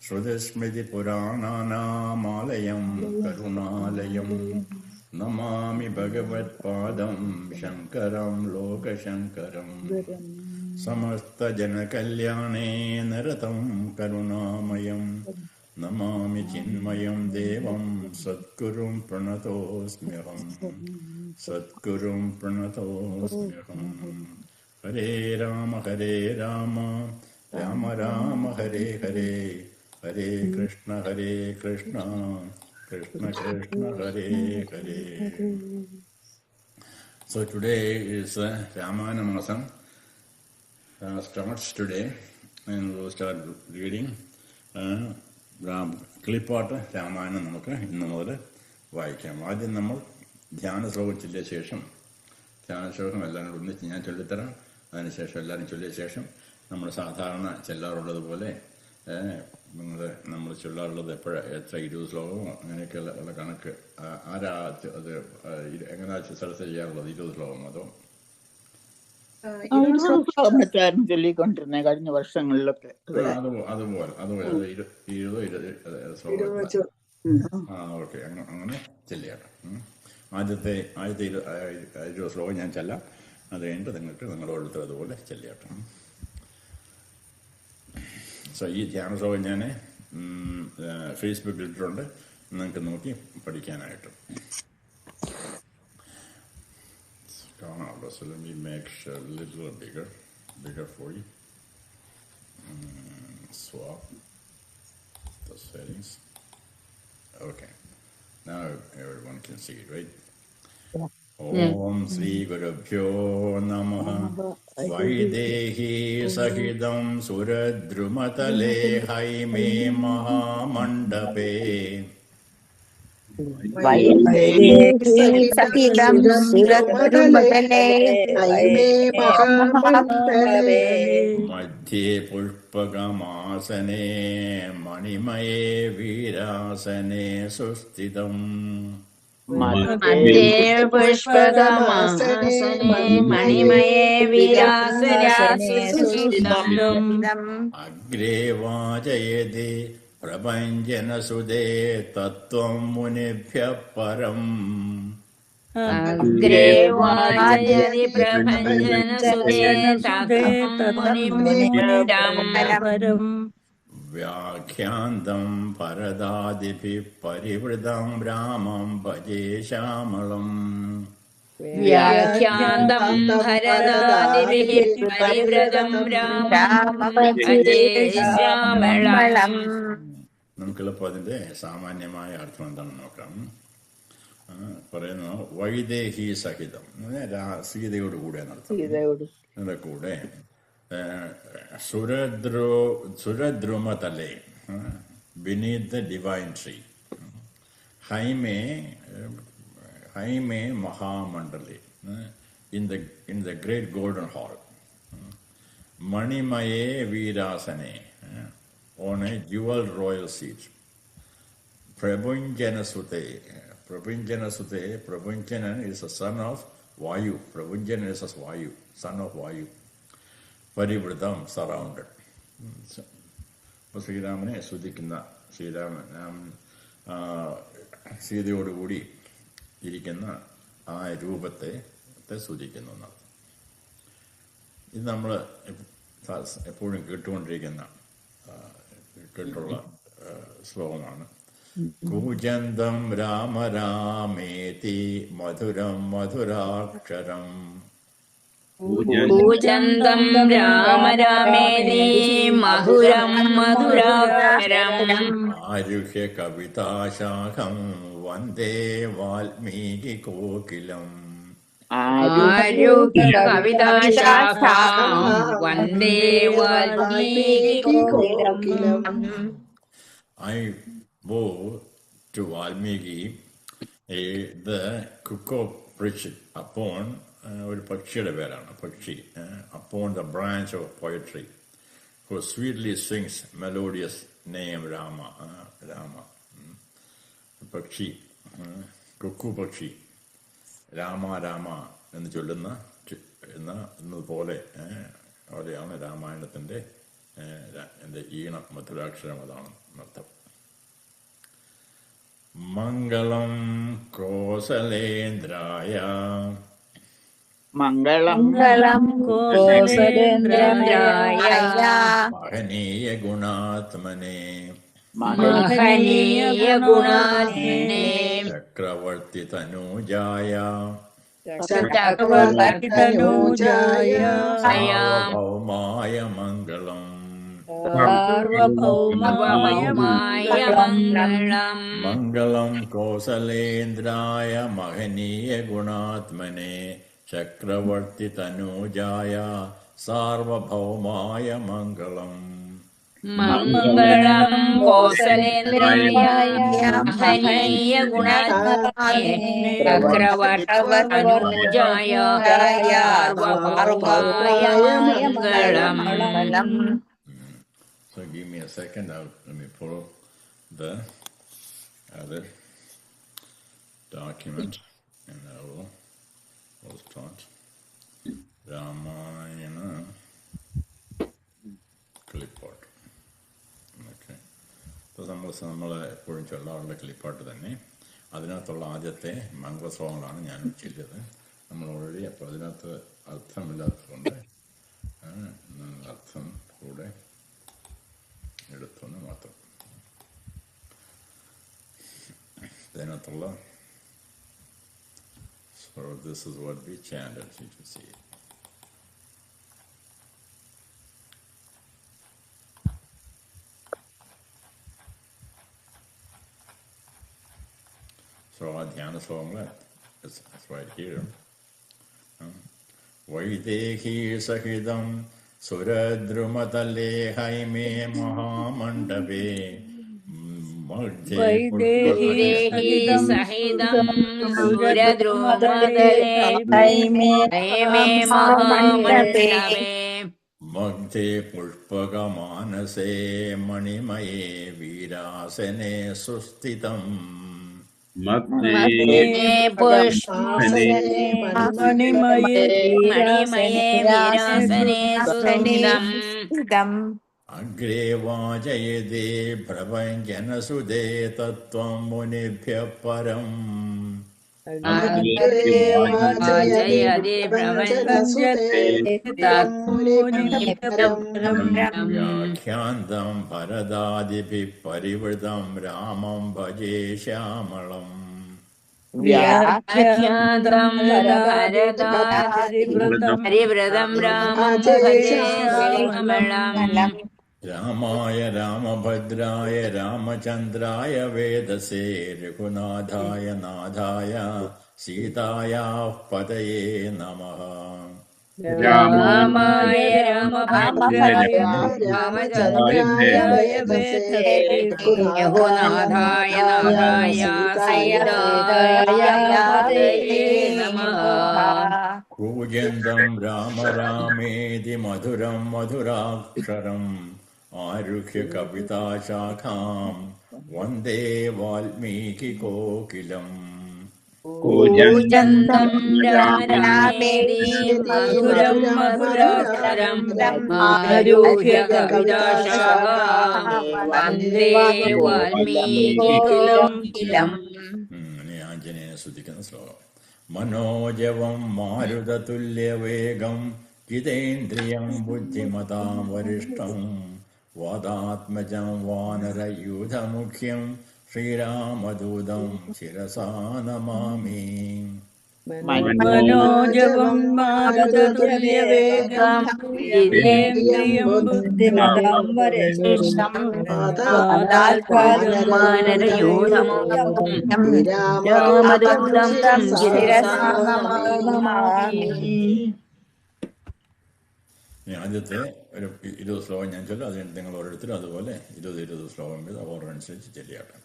ശ്രുതിസ്മൃതിപുരാണാനാമാലയം Karunalayam Namami ഭഗവത്പാദം Shankaram ലോകശങ്കരം. സമസ്തജനകല്യാണേ നിരതം കരുണാമയം Namami Chinmayam ദേവം സദ്ഗുരും പ്രണതോസ്മ്യഹം. സദ്ഗുരും പ്രണതോസ്മ്യഹം. Hare Rama Rama Rama Hare Hare, Hare Krishna Krishna Krishna Hare Hare. So today is Ramayana Masam. Starts today and we'll start reading. കിളിപ്പാട്ട് രാമായണം നമുക്ക് ഇന്ന് മുതൽ വായിക്കാം. ആദ്യം നമ്മൾ ധ്യാന ശ്ലോകം ചൊല്ലിയ ശേഷം, ധ്യാന ശ്ലോകം എല്ലാവരും ഒന്നിച്ച് ഞാൻ ചൊല്ലിത്തരാം. അതിനുശേഷം എല്ലാവരും ചൊല്ലിയ ശേഷം നമ്മൾ സാധാരണ ചെല്ലാറുള്ളത് പോലെ നമ്മൾ ചൊല്ലാറുള്ളത് എത്ര 20 ശ്ലോകമോ അങ്ങനെയൊക്കെയുള്ള കണക്ക് ആരാ അത് എങ്ങനെയാ സ്ഥലത്ത് ചെയ്യാറുള്ളത്? 20 ശ്ലോകം അതോ ചൊല്ലിക്കൊണ്ടിരുന്നേ കഴിഞ്ഞ വർഷങ്ങളിലൊക്കെ? അതുപോലെ 20 ശ്ലോകം. ഓക്കെ, അങ്ങനെ ചെല്ലിയാട്ടെ. ആദ്യത്തെ 20 ശ്ലോകം ഞാൻ ചെല്ലാം. അത് കഴിഞ്ഞിട്ട് നിങ്ങൾക്ക് നിങ്ങളുടെ ഓരോരുത്തർ അതുപോലെ ചെല്ലിയാട്ടെ. സോ ഈ ധ്യാന ശ്ലോകം ഞാൻ ഫേസ്ബുക്കിൽ ഇട്ടിട്ടുണ്ട്, നിങ്ങൾക്ക് നോക്കി പഠിക്കാനായിട്ട് കാണാമല്ലോ. So let me make sure a little bigger for you. Swap the settings. Okay, now everyone can see it, right? Om Sri Gurubhyo Namaha. Vaidehi Sahidam Suradrumatale Haime Mahamandape. സഹിതം സുരദ്രുമതലേ ഹൈമേ മഹാമണ്ഡപേ. മധ്യേ പുഷ്പകമാസനേ മണിമയേ വീരാസനേ സുസ്ഥിതം. മധ്യേ പുഷ്പകമാസനേ മണിമയേ വിലാസനേ സുസ്ഥിതം. അഗ്രേ വാചയതി പ്രപഞ്ചനസുതേ തത്വം മുനിഭ്യഃ പരം. അഗ്രേ വാചയതി പ്രപഞ്ചനസുതേ തത്വം മുനിഭ്യഃ പരം. വ്യാഖ്യാന്തം ഭരതാദിഭിഃ പരിവൃതം രാമം ഭജേ ശ്യാമളം. വ്യാഖ്യാന്തം ഭരതാദിഭിഃ പരിവൃതം രാമം ഭജേ ശ്യാമളം. നമുക്കെളുപ്പം അതിന്റെ സാമാന്യമായ അർത്ഥം എന്താണെന്ന് നോക്കാം. പറയുന്നു വൈദേഹി സഹിതം, സീതയോട് കൂടെ നടത്തും. അതിന്റെ കൂടെ സുരദ്രുമതലേ beneath the divine tree. Haime Mahamandale, in the great golden hall. Manimaye Virasane, on a jewel royal seat. Prabhunjanasute. Prabhunjana is a son of Vayu. Prabhunjana is a Vayu, son of Vayu. Parivritam, surrounded. അപ്പോൾ ശ്രീരാമനെ സ്തുതിക്കുന്ന, സീതയോടുകൂടി ഇരിക്കുന്ന ആ രൂപത്തെ സ്തുതിക്കുന്നു എന്നാണ്. ഇത് നമ്മൾ എപ്പോഴും കേട്ടുള്ള ശ്ലോകമാണ്. കൂജന്തം രാമ രാമേതി മധുരം മധുരാക്ഷരം. കൂജന്തം രാമ രാമേതി മധുരം മധുരാക്ഷരം. ആരുഹ്യ കവിതാശാഖം വന്ദേ വാൽമീകി കോകിലം. ആരുഹ്യ കവിതാശാഖം വന്ദേ Valmiki കോകിലം. I bow to Valmiki, the cuckoo perched upon ഒരു പക്ഷിയുടെ പേരാണ്. പക്ഷി upon the branch of poetry, who sweetly sings melodious name Rama. പക്ഷി, കുക്കു പക്ഷി രാമ രാമ എന്ന് ചൊല്ലുന്ന എന്നതുപോലെ അവിടെയാണ് രാമായണത്തിൻ്റെ എൻ്റെ ഈണം മധുരാക്ഷരം അതാണ് അർത്ഥം. മംഗളം കോസലേന്ദ്രായ മംഗളം കോസലേന്ദ്രായ മഹനീയ ഗുണാത്മനെ മഹനീയ ഗുണാത്മനെ ചക്രവർത്തി തനൂജായ ചക്രവർത്തി തനൂജായ സാർവഭൗമായ മംഗളം സാർവഭൗമായ മംഗളം. മംഗളം കോസലേന്ദ്രായ മഹനീയ ഗുണാത്മനെ ചക്രവർത്തി തനൂജായ സാർവഭൗമായ മംഗളം. മംഗളം കോസലേന്ദ്രായ മഹനീയ ഗുണാത്മനെ ചക്രവർത്തി തനൂജായ സാർവഭൗമായ മംഗളം. So give me a second, let me pull the other document and I will start. Ramayana clipboard. Okay. അപ്പോൾ നമ്മൾ എപ്പോഴും ചൊല്ലാറുള്ള ക്ലിപ്പാട്ട് തന്നെ അതിനകത്തുള്ള ആദ്യത്തെ മംഗളശ്ലോകങ്ങളാണ് ഞാൻ ചൊല്ലിയത്. നമ്മൾ ഓൾറെഡി അപ്പോൾ അതിനകത്ത് അർത്ഥമില്ലാത്തതുകൊണ്ട് അർത്ഥം കൂടെ എടുത്തെന്ന് മാത്രം. അതിനകത്തുള്ള so this is what we chanted, you can see. So our dhyana slokam, it's right here. Vaidehi sahidam suradrumatale haime mahamandabe Vaidehi സഹിതം സുരദ്രുമതലേ ഹൈമേ മഹാമണ്ഡപേ മഗ്ധേ പുഷ്പകമാനസേ മണിമയേ വീരാസനെ സുസ്ഥിതം. മണിമയേ വീരാസനെ സുസ്ഥിതം. അഗ്രേ വാചയതേ പ്രപഞ്ചനസുതേ തത്വം മുനിഭ്യഃ പരം. വ്യാഖ്യാന്തം ഭരതാദിഭിഃ പരിവൃതം രാമം ഭജേ ശ്യാമളം. വ്യാഖ്യാതം പരിവൃതം രാമം ഭജേ ശ്യാമളം. രാമായ രാമഭദ്രായ രാമചന്ദ്രായ വേദസേ രഘുനാഥായ നാഥായ സീതായാഃ പതയേ നമഃ. രാമായ രാമഭദ്രായ രാമചന്ദ്രായ വേദസേ രഘുനാഥായ നാഥായ സീതായ പതയേ നമഃ. കൂജന്തം രാമ രാമേതി മധുരം മധുരാക്ഷരം ആരുഹ്യ കവിതാശാഖാം വന്ദേ വാൽമീകി കോകിലം. കൂജന്തം രാമേതി മധുരം മധുരാക്ഷരം ആരുഹ്യ കവിതാശാഖാം വന്ദേ വാൽമീകികോകിലം. ആഞ്ജനേയനെ സ്തുതിക്കുന്ന ശ്ലോകം. മനോജവം മാരുതതുല്യവേഗം ജിതേന്ദ്രിയം ബുദ്ധിമതാം വരിഷ്ഠം വാദാത്മജം വാനരയൂഥമുഖ്യം ശ്രീരാമദൂതം ശിരസാ നമാമി. മനോജവം മാരുതതുല്യവേഗം ജിതേന്ദ്രിയം ബുദ്ധിമതാം വരിഷ്ഠം വാദാത്മജം വാനരയൂഥമുഖ്യം രാമദൂതം ശിരസാ നമാമി. ആദ്യത്തെ ഒരു 20 ശ്ലോകം ഞാൻ ചൊല്ലും. അത് നിങ്ങൾ ഓരോരുത്തരും അതുപോലെ 20 ശ്ലോകം വീതം ഓർഡർ അനുസരിച്ച് ചെല്ലിയാട്ടെ.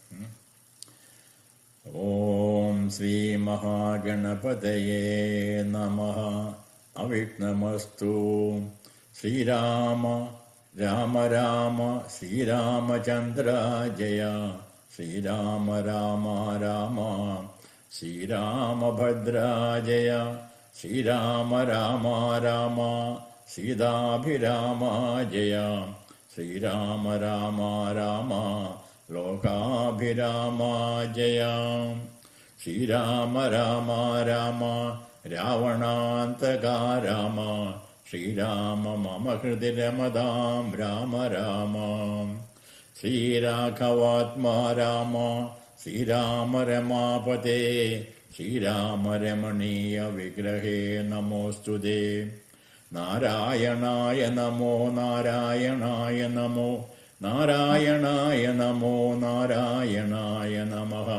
ഓം ശ്രീ മഹാഗണപതയേ നമഃ. അവിഘ്നമസ്തു. ശ്രീരാമ രാമ രാമ ശ്രീരാമചന്ദ്ര ജയ. ശ്രീരാമ രാമ രാമ ശ്രീരാമഭദ്ര ജയ. ശ്രീരാമ രാമ രാമ സീതാഭിരാമ ജയ. ശ്രീരാമ രാമ രാമ ലോകാഭിരാമ ജയ. ശ്രീരാമ രാമ രാമ രാവണാന്തക രാമ ശ്രീരാമ മമ ഹൃദി രമതാം രാമ രാമ. ശ്രീരാഘവാത്മാ രാമ ശ്രീരാമ രമാപതേ ശ്രീരാമ രമണീയ വിഗ്രഹേ നമോസ്തുതേ. നാരായണായ നമോ നാരായണായ നമോ നാരായണായ നമോ നാരായണായ നമഃ.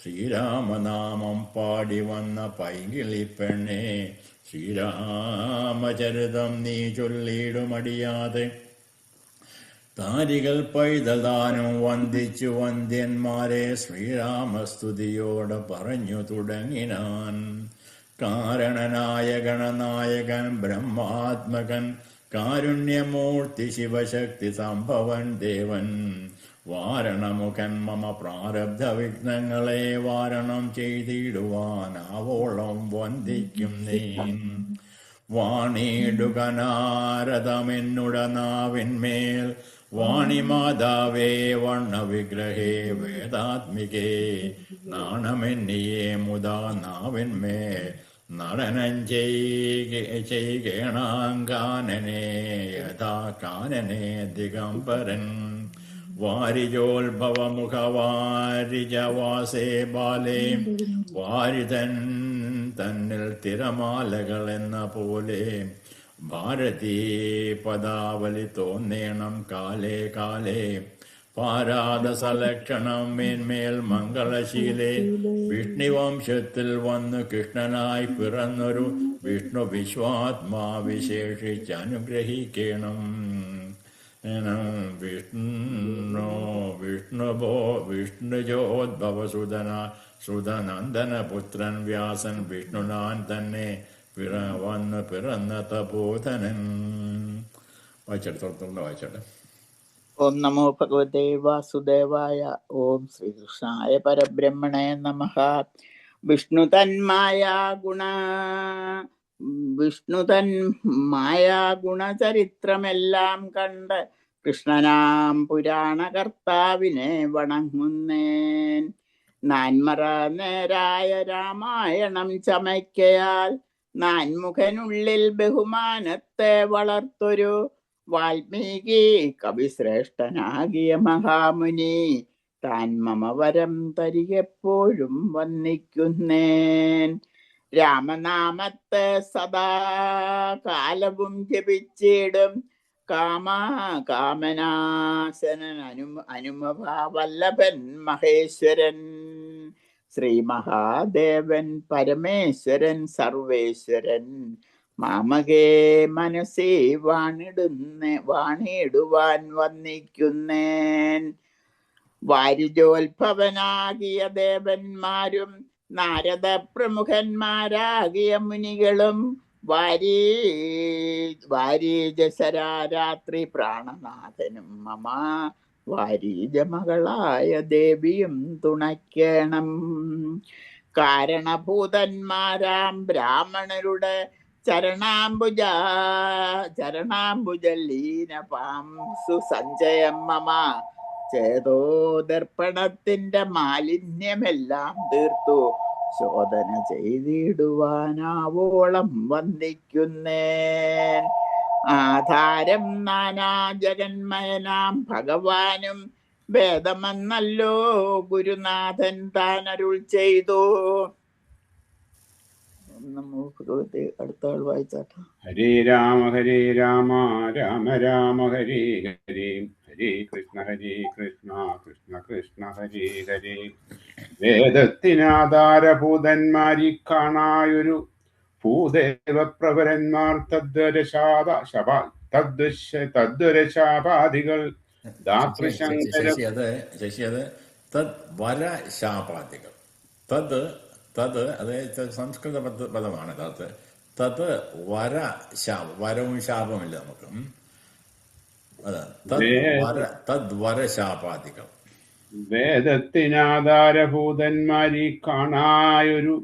ശ്രീരാമനാമം പാടി വന്ന പൈങ്കിളിപ്പെണ്ണേ ശ്രീരാമചരിതം നീ ചൊല്ലിടുമടിയാതെ. താരികൾ പൈതദാനം വന്ദിച്ചു വന്ദ്യന്മാരെ ശ്രീരാമസ്തുതിയോടെ പറഞ്ഞു തുടങ്ങിനാൻ. കാരണനായ ഗണനായകൻ ബ്രഹ്മാത്മകൻ കാരുണ്യമൂർത്തി ശിവശക്തി സംഭവൻ ദേവൻ. വാരണമുഖൻ മമ പ്രാരബ്ധ വിഘ്നങ്ങളെ വാരണം ചെയ്തിടുവാനാവോളം വന്ദിക്കും നീ. വാണിടുക നാരദമെന്നുടനാവിന്മേൽ വാണിമാതാവേ വണ്ണവിഗ്രഹേ വേദാത്മികേ. നാണമെന്നിയെ മുതാ നാവിന്മേൽ നടനം ചെയ്യണാങ്കാനനെ യഥാ കാനനെ ദിഗംബരൻ. വാരിജോത്ഭവമുഖവാരിജവാസേ ബാലേ വാരിതൻ തന്നിൽ തിരമാലകൾ എന്ന പോലെ. ഭാരതീ പദാവലി തോന്നേണം കാലേ കാലേ. പാരാദസലക്ഷണം മേന്മേൽ മംഗളശീലേ. വിഷ്ണുവംശത്തിൽ വന്നു കൃഷ്ണനായി പിറന്നൊരു വിഷ്ണു വിശ്വാത്മാ വിശേഷിച്ചനുഗ്രഹിക്കണം. വിഷ്ണുജോദ്ഭവസുതന സുതനന്ദനപുത്രൻ വ്യാസൻ വിഷ്ണുനാൻ തന്നെ വന്ന് പിറന്ന തപോധനൻ. വായിച്ചെടുത്തോളത്തോണ്ട് വായിച്ചോട്ടെ. ഓം നമോ ഭഗവതേ വാസുദേവായ. ഓം ശ്രീകൃഷ്ണായ പരബ്രഹ്മണേ നമഃ. വിഷ്ണുതൻ മായാ ഗുണചരിത്രമെല്ലാം കണ്ട് കൃഷ്ണനാം പുരാണ കർത്താവിനെ വണങ്ങുന്നേൻ. നാൻമറ നേരായ രാമായണം ചമയ്ക്കയാൽ നാൻമുഖനുള്ളിൽ ബഹുമാനത്തെ വളർത്തൊരു വാൽമീകി കവിശ്രേഷ്ഠനാകിയ മഹാമുനി താൻ മമ വരം തരികെപ്പോഴും വന്ദിക്കുന്നേൻ. രാമനാമത്തെ സദാ കാലവും ജപിച്ചിടും കാമനാശനൻ അനുമഭാവല്ലഭൻ മഹേശ്വരൻ. ശ്രീ മഹാദേവൻ പരമേശ്വരൻ സർവേശ്വരൻ മാമകേ മനസ്സേ വാണിടുവാൻ വന്നിക്കുന്നേൻ. വാരിജോത്ഭവനാകിയ ദേവന്മാരും നാരദ പ്രമുഖന്മാരാകിയ മുനികളും വാരീജശരാരാത്രി പ്രാണനാഥനും മമ വാരീജമകളായ ദേവിയും തുണയ്ക്കണം. കാരണഭൂതന്മാരാം ബ്രാഹ്മണരുടെ ചരണാംബുജലീനപാംസു സഞ്ചയം മമ ചേതോദർപ്പണത്തിന്റെ മാലിന്യമെല്ലാം തീർത്തു ശോധന ചെയ്തിടുവാനാവോളം വന്ദിക്കുന്നേൻ. ആധാരം നാനാ ജഗന്മയനാം ഭഗവാനും വേദമെന്നല്ലോ ഗുരുനാഥൻ താൻ അരുൾ ചെയ്തു. ഭഗവതി അടുത്ത ആൾ വായിച്ചാട്ട. ഹരേ രാമ രാമ രാമ ഹരേ ഹരേ ഹരേ കൃഷ്ണ കൃഷ്ണ കൃഷ്ണ ഹരേ ഹരേ. വേദത്തിനാധാരഭൂതന്മാരി കാണായൊരു ഭൂദേവപ്രവരന്മാർ തദ്വരശാപാദികൾ വരശാപാദികൾ. തത് അതായത് സംസ്കൃത പദമാണ്. തത് വരവും ശാപമില്ല നമുക്ക്. തദ്വരശാപാദികൾ. വേദത്തിനാധാരഭൂതന്മാരി കാണായൊരു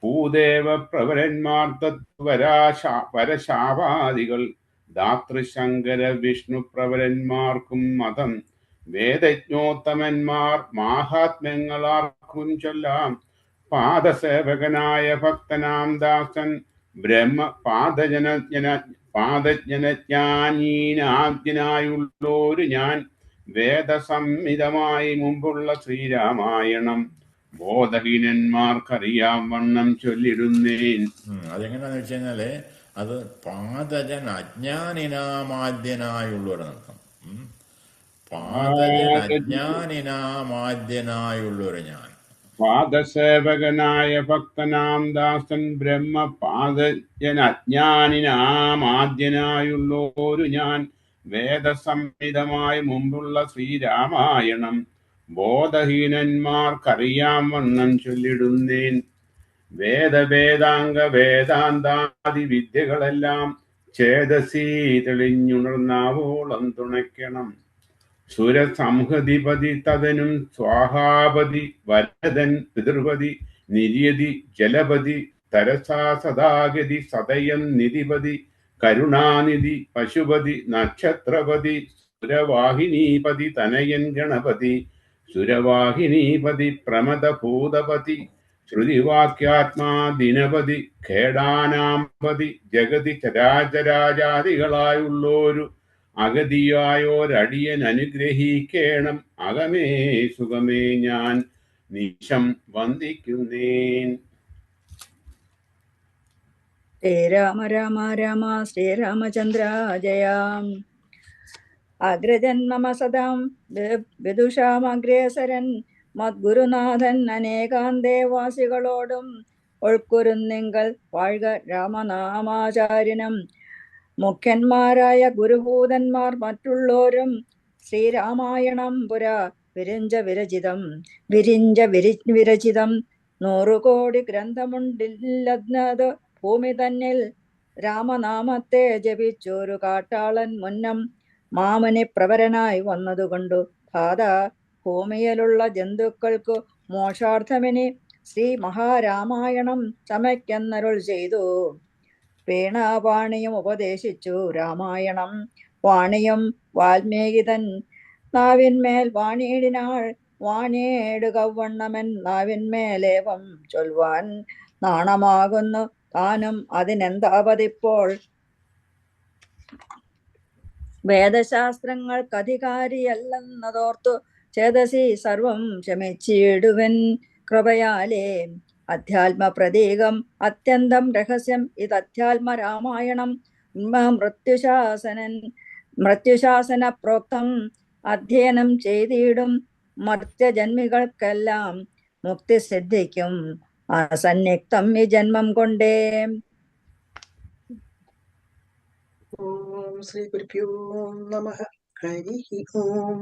ഭൂദേവ പ്രവരന്മാർ തദ്വരശാപാദികൾ ദാതൃശങ്കര വിഷ്ണു പ്രവരന്മാർക്കും മതം വേദജ്ഞോത്തമന്മാർ മാഹാത്മ്യങ്ങളാർക്കും ചൊല്ലാം. പാദസേവകനായ ഭക്തനാം ദാസൻ ബ്രഹ്മ പാദജ്ഞനാജ്ഞനായുള്ളോരു ഞാൻ വേദസംഹിതമായി മുമ്പുള്ള ശ്രീരാമായണം ബോധഹീനന്മാർക്കറിയാം വണ്ണം ചൊല്ലിടുന്നേൻ. അതെങ്ങനെയാന്ന് വെച്ച് കഴിഞ്ഞാല് അത് പാദജൻ അജ്ഞാനിനാമാദ്യനായുള്ളവരെന്നർത്ഥം. പാദജൻ അജ്ഞാനിനാമാദ്യനായുള്ളൊരു ഞാൻ. പാദസേവകനായ ഭക്തനാം ദാസൻ ബ്രഹ്മ പാദജ്ഞനാജ്ഞനാമാദ്യനായുള്ളോരു ഞാൻ വേദസംഹിതമായി മുമ്പുള്ള ശ്രീരാമായണം ബോധഹീനന്മാർക്കറിയാം വണ്ണം ചൊല്ലിടുന്നേൻ. വേദവേദാംഗ വേദാന്താദി വിദ്യകളെല്ലാം ചേതസീ തെളിഞ്ഞുണർന്നാവോളം തുണയ്ക്കണം. സുരസംഹതിപതി തദനും സ്വാഹാപതി വരദൻ പിതൃപതി നിര്യതി ജലപതി തരസാ സദാഗതി സദയം നിധിപതി കരുണാനിധി പശുപതി നക്ഷത്രപതി സുരവാഹിനീപതി തനയൻ ഗണപതി സുരവാഹിനീപതി പ്രമദഭൂതപതി ശ്രുതിവാക്യാത്മാ ദിനപതി ഖേടാനാംപതി ജഗതി ചരാചരാജാതികളായുള്ളോരു അഗതിയായോരടിയൻ അനുഗ്രഹിക്കേണം. അകമേ സുഖമേ ഞാൻ നിശം വന്ദിക്കുന്നേൻ. ശ്രീരാമ രാമ രാമ ശ്രീരാമചന്ദ്ര ജയാം. അഗ്രജന്മമ സദാം വിദുഷാമഗ്രേസരൻ മദ്ഗുരുനാഥൻ അനേകാന്തേവാസികളോടും ഒൾക്കുരുന്നിങ്കൽ വാഴ്ക രാമനാമാചാര്യനും. മുഖ്യന്മാരായ ഗുരുഭൂതന്മാർ മറ്റുള്ളോരും ശ്രീരാമായണം പുരാ വിരിഞ്ച വിരചിതം 100 കോടി ഗ്രന്ഥമുണ്ടില്ലത് ഭൂമി തന്നിൽ. രാമനാമത്തെ ജപിച്ചൊരു കാട്ടാളൻ മുന്നം മാമനി പ്രവരനായി വന്നതുകൊണ്ടു ധാത ഭൂമിയിലുള്ള ജന്തുക്കൾക്കു മോക്ഷാർത്ഥമിനി ശ്രീ മഹാരാമായണം ചമയ്ക്കെന്നരുൾ ചെയ്തു. വീണാപാണിയും ഉപദേശിച്ചു രാമായണം. വാണിയും വാൽമീകിതൻ നാവിന്മേൽ വാണിയിടിനാൾ. വാണിയേടുകവണ്ണമൻ നാവിന്മേലേവം ചൊൽവാൻ നാണമാകുന്നു താനും അതിനെന്താപതിപ്പോൾ. വേദശാസ്ത്രങ്ങൾക്കധികാരിയല്ലെന്നതോർത്തു ചേതസി സർവം ശമിച്ചിടുവൻ കൃപയാലേ. അധ്യാത്മപ്രതീകം അത്യന്തം രഹസ്യം ഇത് രാമായണം. മൃത്യുശാസന പ്രോക്തം അധ്യയനം ചെയ്തിടും മർത്യജന്മികൾക്കെല്ലാം മുക്തി സിദ്ധിക്കും അസന്നിഗ്ധം ഈ ജന്മം കൊണ്ടേ. ഓം ശ്രീ ഗുരുഭ്യോ നമഃ. ഹരി ഓം.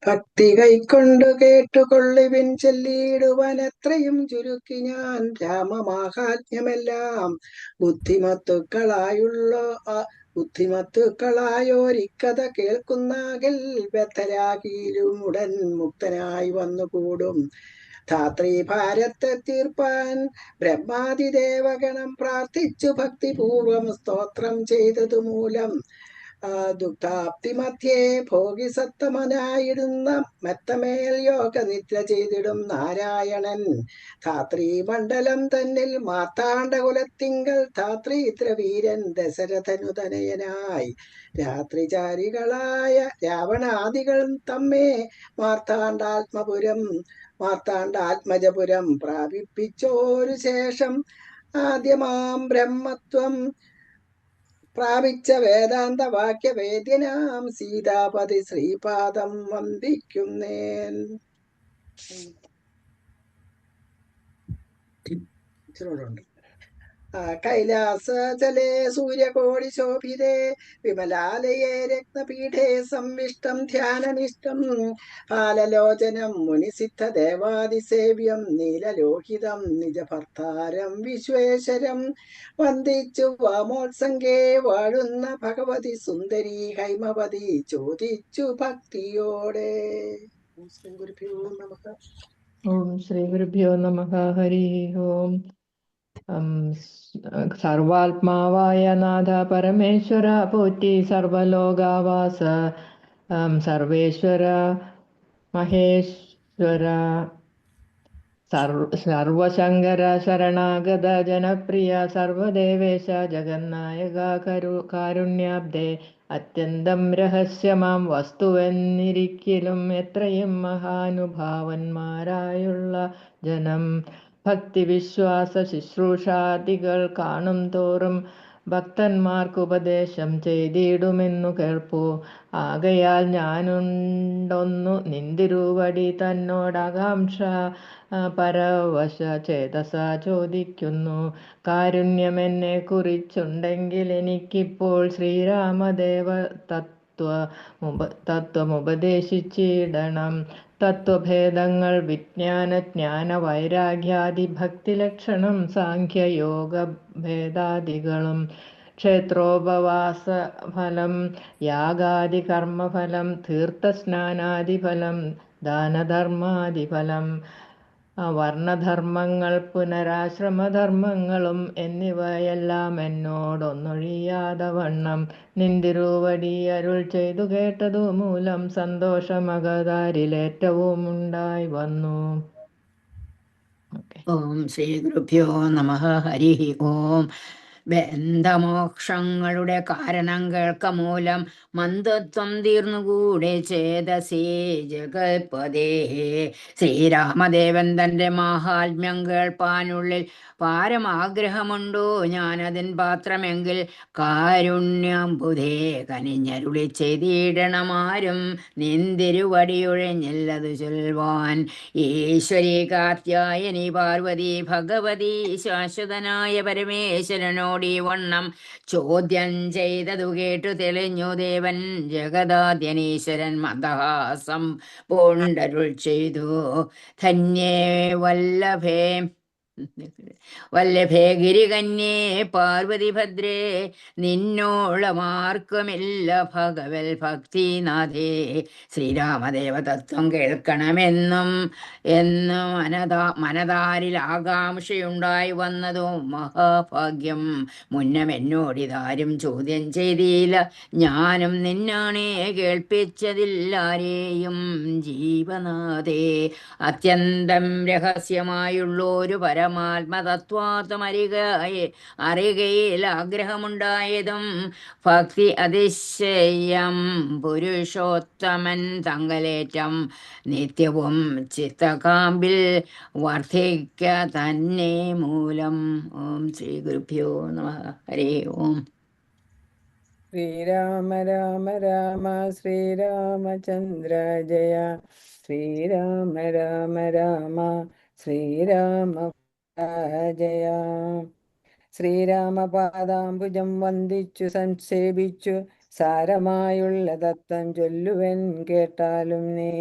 ഭക്തി കൈക്കൊണ്ടു കേട്ടുകൊള്ളുവിൻ ചൊല്ലിടുവാൻ എത്രയും ചുരുക്കി ഞാൻ രാമമാഹാത്മ്യമെല്ലാം. ബുദ്ധിമത്തുക്കളായോരിക്കഥ കേൾക്കുന്നാകിൽ വ്യഥരാകിലും ഉടൻ മുക്തനായി വന്നുകൂടും. ധാത്രി ഭാരത്തെ തീർപ്പാൻ ബ്രഹ്മാതിദേവഗണം പ്രാർത്ഥിച്ചു ഭക്തിപൂർവം സ്തോത്രം ചെയ്തതു മൂലം ദുഃഖാപ്തി മധ്യേ ഭോഗിസത്തമനായിടുന്ന മെത്തമേൽ യോഗ നിദ്ര ചെയ്തിടും നാരായണൻ. ധാത്രി മണ്ഡലം തന്നിൽ മാർത്താണ്ഡകുലത്തിങ്കൽ ധാത്രീത്രവീരൻ ദശരഥനുതനയനായി രാത്രിചാരികളായ രാവണാദികളും തമ്മേ മാർത്താണ്ഡാത്മജപുരം പ്രാപിപ്പിച്ചോരു ശേഷം ആദ്യമാം ബ്രഹ്മത്വം പ്രാപിച്ച വേദാന്ത വാക്യവേദ്യനാം സീതാപതി ശ്രീപാദം വന്ദിക്കുന്നേൻ. കൈലാസചലേ സൂര്യകോടി ശോഭിതേ വിമലാലയേ രത്നപീഠേ സംവിഷ്ടം ധ്യാനനിഷ്ഠം പാലലോചനം മുനിസിദ്ധ ദേവാദിസേവ്യം നീലലോഹിതം നിജഭർത്താരം വിശ്വേശ്വരം വന്ദിച്ചു വാമോത്സംഗേ വാഴുന്ന ഭഗവതി സുന്ദരി ഹൈമവതി ചോദിച്ചു ഭക്തിയോടെ. ശ്രീ ഗുരുഭ്യോ നമഃ. ഓം ശ്രീ ഗുരുഭ്യോ നമഃ. ഹരി ഓം. സർവാത്മാവായ നാഥ പരമേശ്വര പോറ്റി സർവലോകാവാസ സർവേശ്വര മഹേശ്വര സർവശങ്കര ശരണാഗത ജനപ്രിയ സർവദേവേശ ജഗന്നായക കാരുണ്യാബ്ദേ അത്യന്തം രഹസ്യമാം വസ്തുവെന്നിരിക്കലും എത്രയും മഹാനുഭാവന്മാരായുള്ള ജനം ഭക്തിവിശ്വാസ ശുശ്രൂഷാദികൾ കാണും തോറും ഭക്തന്മാർക്ക് ഉപദേശം ചെയ്തിടുമെന്നു കേൾപ്പു. ആകയാൽ ഞാനുണ്ടൊന്നു നിന്തിരുവടി തന്നോടാകാംക്ഷ പരവശ ചേതസ ചോദിക്കുന്നു. കാരുണ്യമെന്നെ കുറിച്ചുണ്ടെങ്കിൽ എനിക്കിപ്പോൾ ശ്രീരാമദേവ തത്വമുപദേശിച്ചിടണം. തത്വഭേദങ്ങൾ വിജ്ഞാന വൈരാഗ്യാദി ഭക്തിലക്ഷണം സാഖ്യയോഗ ഭേദാദികളും ക്ഷേത്രോപവാസ ഫലം യാഗാദി കർമ്മഫലം തീർത്ഥസ്നാനാദിഫലം ദാനധർമാദിഫലം വർണ്ണധർമ്മങ്ങൾ പുനരാശ്രമധർമ്മങ്ങളും എന്നിവയെല്ലാം എന്നോടൊന്നൊഴിയാതെ വണ്ണം നിന്തിരുവടി അരുൾ ചെയ്തു കേട്ടതു മൂലം സന്തോഷമകതാരിലേറ്റവും ഉണ്ടായി വന്നു. ഓം ശ്രീ ഗുരുഭ്യോ നമഃ. ഹരി ഓം. ബന്ധമോക്ഷങ്ങളുടെ കാരണം കേൾക്കമൂലം മന്ദത്വം തീർന്നുകൂടെ ചേതസേ ജഗൽപദേ. ശ്രീരാമദേവൻ തൻ്റെ മാഹാത്മ്യം കേൾപ്പാനുള്ളിൽ പാരമാഗ്രഹമുണ്ടോ ഞാനതിൻ പാത്രമെങ്കിൽ കാരുണ്യാംബുധേ കനിഞ്ഞരുളി ചെയ്തിടണമാരും നിന്തിരുവടിയൊഴിഞ്ഞില്ലതു ചൊൽവാൻ. ഈശ്വരി കാർത്യായനി പാർവതി ഭഗവതി ശാശ്വതനായ പരമേശ്വരനോട് ഈ വണ്ണം ചോദ്യം ചെയ്തതു കേട്ടു തെളിഞ്ഞു ദേവൻ ജഗദാദ്യനീശ്വരൻ മന്ദഹാസം പൂണ്ടരുൾ ചെയ്തു. ധന്യേ വല്ലഭേ ഗിരികന്യേ പാർവതി ഭദ്രേ നിന്നോളമാർക്കുമില്ല ഭഗവൽ ഭക്തിനാഥേ. ശ്രീരാമദേവ തത്വം കേൾക്കണമെന്നും മനതാരിൽ ആകാംക്ഷയുണ്ടായി വന്നതും മഹാഭാഗ്യം. മുന്നമെന്നോടിതാരും ചോദ്യം ചെയ്തില്ല, ഞാനും നിന്നാണേ കേൾപ്പിച്ചതില്ലാരെയും ജീവനാഥേ. അത്യന്തം രഹസ്യമായുള്ളൊരു പരമാത്മതത്വാർത്ഥം അറികയിൽ ആഗ്രഹമുണ്ടായതും ഭക്തി അതിശയം പുരുഷോത്തമൻ തങ്കലേറ്റം നിത്യവും ചിത്തകാമ്പിൽ വർദ്ധിക്ക തന്നെ മൂലം. ഓം ശ്രീ ഗുരുഭ്യോ നമഃ. ഹരി ഓം. ശ്രീരാമ രാമ രാമ ശ്രീരാമചന്ദ്ര ജയ. ശ്രീരാമ രാമ രാമ ശ്രീരാമ ജയ. ശ്രീരാമപാദാംബുജം വന്ദിച്ചു സംസേവിച്ചു സാരമായുള്ള തത്വം ചൊല്ലുവൻ കേട്ടാലും നീ.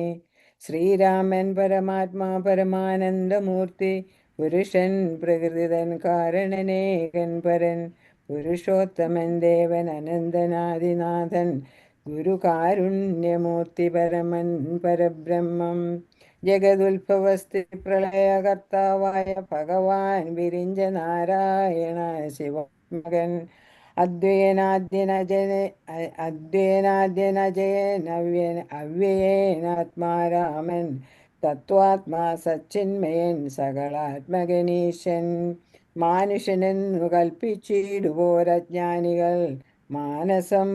ശ്രീരാമൻ പരമാത്മാ പരമാനന്ദമൂർത്തി പുരുഷൻ പ്രകൃതിതൻ കാരണനേകൻ പരൻ പുരുഷോത്തമൻ ദേവൻ അനന്തനാദിനാഥൻ ഗുരുകാരുണ്യമൂർത്തി പരമൻ പരബ്രഹ്മം. ജഗതുത്ഭവസ്ഥി പ്രളയകർത്താവായ ഭഗവാൻ വിരിഞ്ച നാരായണ ശിവമകൻ അവ്യയേനാത്മാരാമൻ തത്വാത്മാ സച്ചിന്മയൻ സകളാത്മകനീശൻ. മാനുഷനെന്നു കൽപ്പിച്ചിടുവോരജ്ഞാനികൾ മാനസം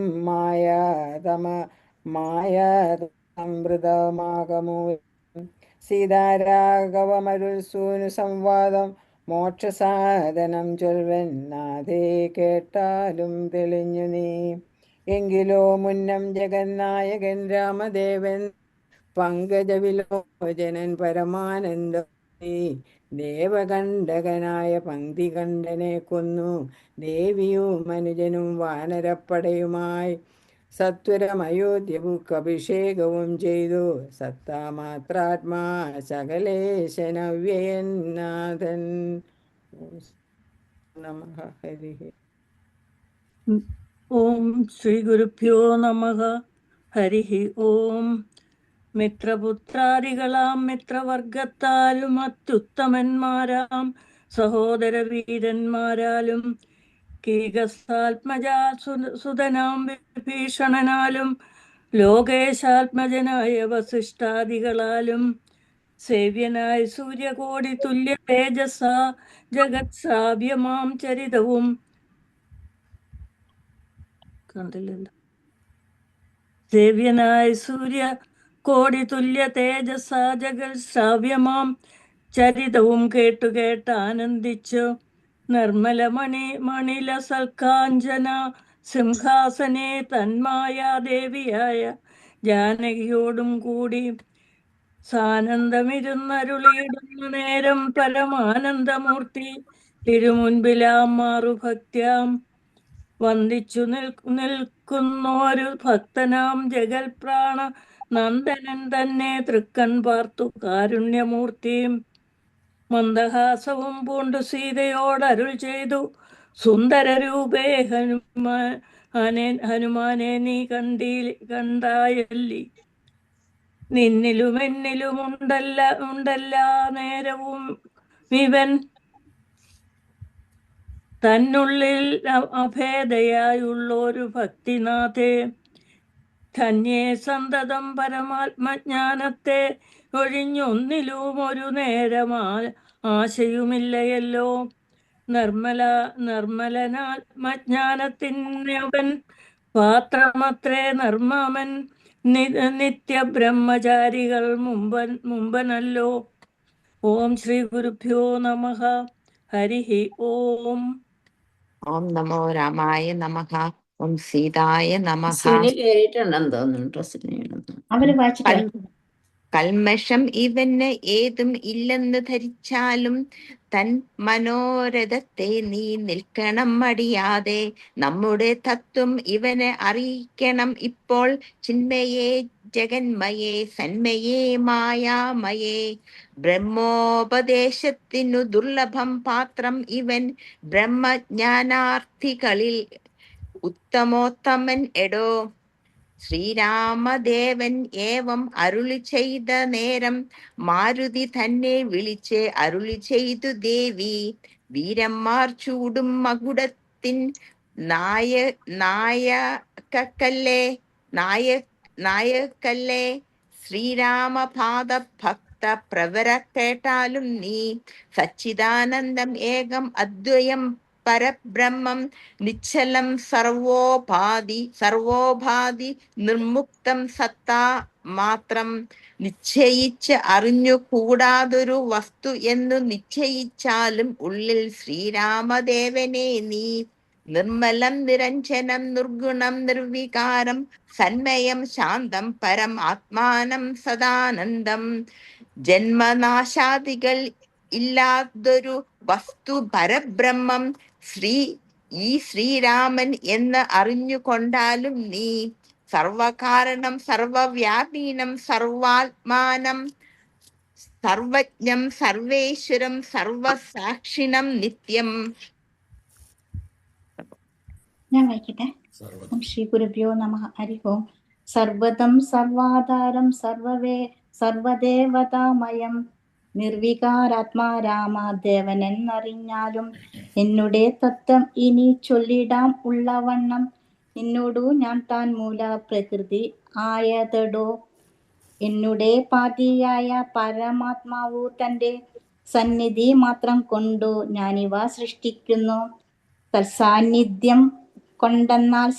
മായാമൃതമാകമൂ. സീതാരാഘവമരുൾ സൂനു സംവാദം മോക്ഷസാധനം ചൊൽവൻ നാഥേ കേട്ടാലും തെളിഞ്ഞു നീ. എങ്കിലോ മുന്നം ജഗന്നായകൻ രാമദേവൻ പങ്കജവിലോചനൻ പരമാനന്ദ ദേവകണ്ഠകനായ പങ്ക്തികണ്ഠനെ കൊന്നു. ദേവിയും മനുജനും വാനരപ്പടയുമായി സത്വരം അയോധ്യബുക്ക് അഭിഷേകവും ചെയ്തു. സത്താമാത്രാത്മാ സകലേശനവ്യയൻ നാഥൻ. നമഃ. ഹരി. ഓം ശ്രീ ഗുരുഭ്യോ നമഃ. ഹരി ഓം. മിത്രപുത്രാദികളാം മിത്രവർഗത്താലും അത്യുത്തമന്മാരാം സഹോദര വീരന്മാരാലും കീകസാത്മജാ സുതനാം വിഭീഷണനാലും ലോകേശാത്മജനായ വസിഷ്ഠാദികളാലും സേവ്യനായി സൂര്യകോടി തുല്യ തേജസ ജഗത് ശ്രാവ്യമാം ചരിതവും കണ്ടില്ലല്ലോ. സേവ്യനായി സൂര്യ കോടി തുല്യ തേജസ ജഗത് ശ്രാവ്യമാം ചരിതവും കേട്ട് ആനന്ദിച്ചു. നിർമ്മല മണില സൽക്കാഞ്ചന സിംഹാസനെ തന്മായാദേവിയായ ജാനകിയോടും കൂടി സാനന്ദമിരുന്നരുളിയിടുന്ന നേരം പരമാനന്ദമൂർത്തി തിരുമുൻപിലാം മാറുഭക്ത്യാം വന്ദിച്ചു നിൽക്കുന്നൊരു ഭക്തനാം ജഗൽപ്രാണ നന്ദനൻ തന്നെ തൃക്കൺ പാർത്തു കാരുണ്യമൂർത്തിയും മന്ദഹാസവും പൂണ്ടു സീതയോടരുൾ ചെയ്തു. സുന്ദരരൂപേ ഹനുമാനെ നീ കണ്ടായല്ലി. നിന്നിലും എന്നിലും ഉണ്ടല്ല നേരവും ഇവൻ തന്നുള്ളിൽ അഭേദയായുള്ളൊരു ഭക്തിനാഥേ. ധന്യേ സന്തതം പരമാത്മജ്ഞാനത്തെ ഒഴിഞ്ഞൊന്നിലും ഒരു നേരമാ ആശയുമില്ലയല്ലോ. നിർമ്മലനാത്മജ്ഞാനത്തിനവൻ പാത്രമത്രേ നിർമ്മമൻ നിത്യബ്രഹ്മചാരികൾ മുമ്പനല്ലോ. ഓം ശ്രീ ഗുരുഭ്യോ നമഃ. ഹരി ഓം. ഓം നമോ രാമായ നമഃ. ഓം സീതായ നമഃ. കേട്ടിട്ടുണ്ടെന്ന് തോന്നുന്നു. അവര് വായിച്ചിട്ട് കൽമഷം ഇവന് ഏതും ഇല്ലെന്ന് ധരിച്ചാലും തൻ മനോരഥത്തെ നീ നിൽക്കണം മടിയാതെ. നമ്മുടെ തത്വം ഇവനെ അറിയിക്കണം ഇപ്പോൾ. ചിന്മയേ ജഗന്മയേ സന്മയേ മായാമയേ. ബ്രഹ്മോപദേശത്തിനു ദുർലഭം പാത്രം ഇവൻ. ബ്രഹ്മജ്ഞാനാർത്ഥികളിൽ ഉത്തമോത്തമൻ എടോ. ശ്രീരാമദേവൻ ഏവം അരുളി ചെയ്ത നേരം മാരുതി തന്നെ വിളിച്ച് അരുളി ചെയ്തു ദേവി. വീരന്മാർ ചൂടും മകുടത്തിൻ നായകല്ലേ ശ്രീരാമപാദ ഭക്ത പ്രവര കേട്ടാലും നീ. സച്ചിദാനന്ദം ഏകം അദ്വയം പരബ്രഹ്മം നിശ്ചലം സർവോപാധി നിർമുക്തം സത്താ മാത്രം. നിശ്ചയിച്ച് അറിഞ്ഞു കൂടാതൊരു വസ്തു എന്നു നിശ്ചയിച്ചാലും ഉള്ളിൽ ശ്രീരാമദേവനെ നീ. നിർമ്മലം നിരഞ്ജനം നിർഗുണം നിർവികാരം സന്മയം ശാന്തം പരം ആത്മാനം സദാനന്ദം. ജന്മനാശാദികൾ ഇല്ലാതൊരു വസ്തു പരബ്രഹ്മം ഈ ശ്രീരാമൻ എന്ന് അറിഞ്ഞുകൊണ്ടാലും നീ. സർവകാരണം സർവവ്യാപീനം സർവാത്മാനം സർവജ്ഞം സർവേശ്വരം സർവസാക്ഷിണം നിത്യം. ഞാൻ വായിക്കട്ടെ. ഓം ശ്രീ ഗുരുഭ്യോ നമഃ. ഹരി ഓം. സർവദം സർവാധാരം സർവദേവതാമയം നിർവികാരാത്മാ രാമദേവനെന്നറിഞ്ഞാലും എന്നുടെ തത്വം ഇനി ചൊല്ലിടാം ഉള്ളവണ്ണം. എന്നോടു ഞാൻ താൻ മൂല പ്രകൃതി ആയതടോ. എന്നുടെ പാതിയായ പരമാത്മാവു തൻ്റെ സന്നിധി മാത്രം കൊണ്ടു ഞാനിവ സൃഷ്ടിക്കുന്നു. തത്സാന്നിധ്യം കൊണ്ടെന്നാൽ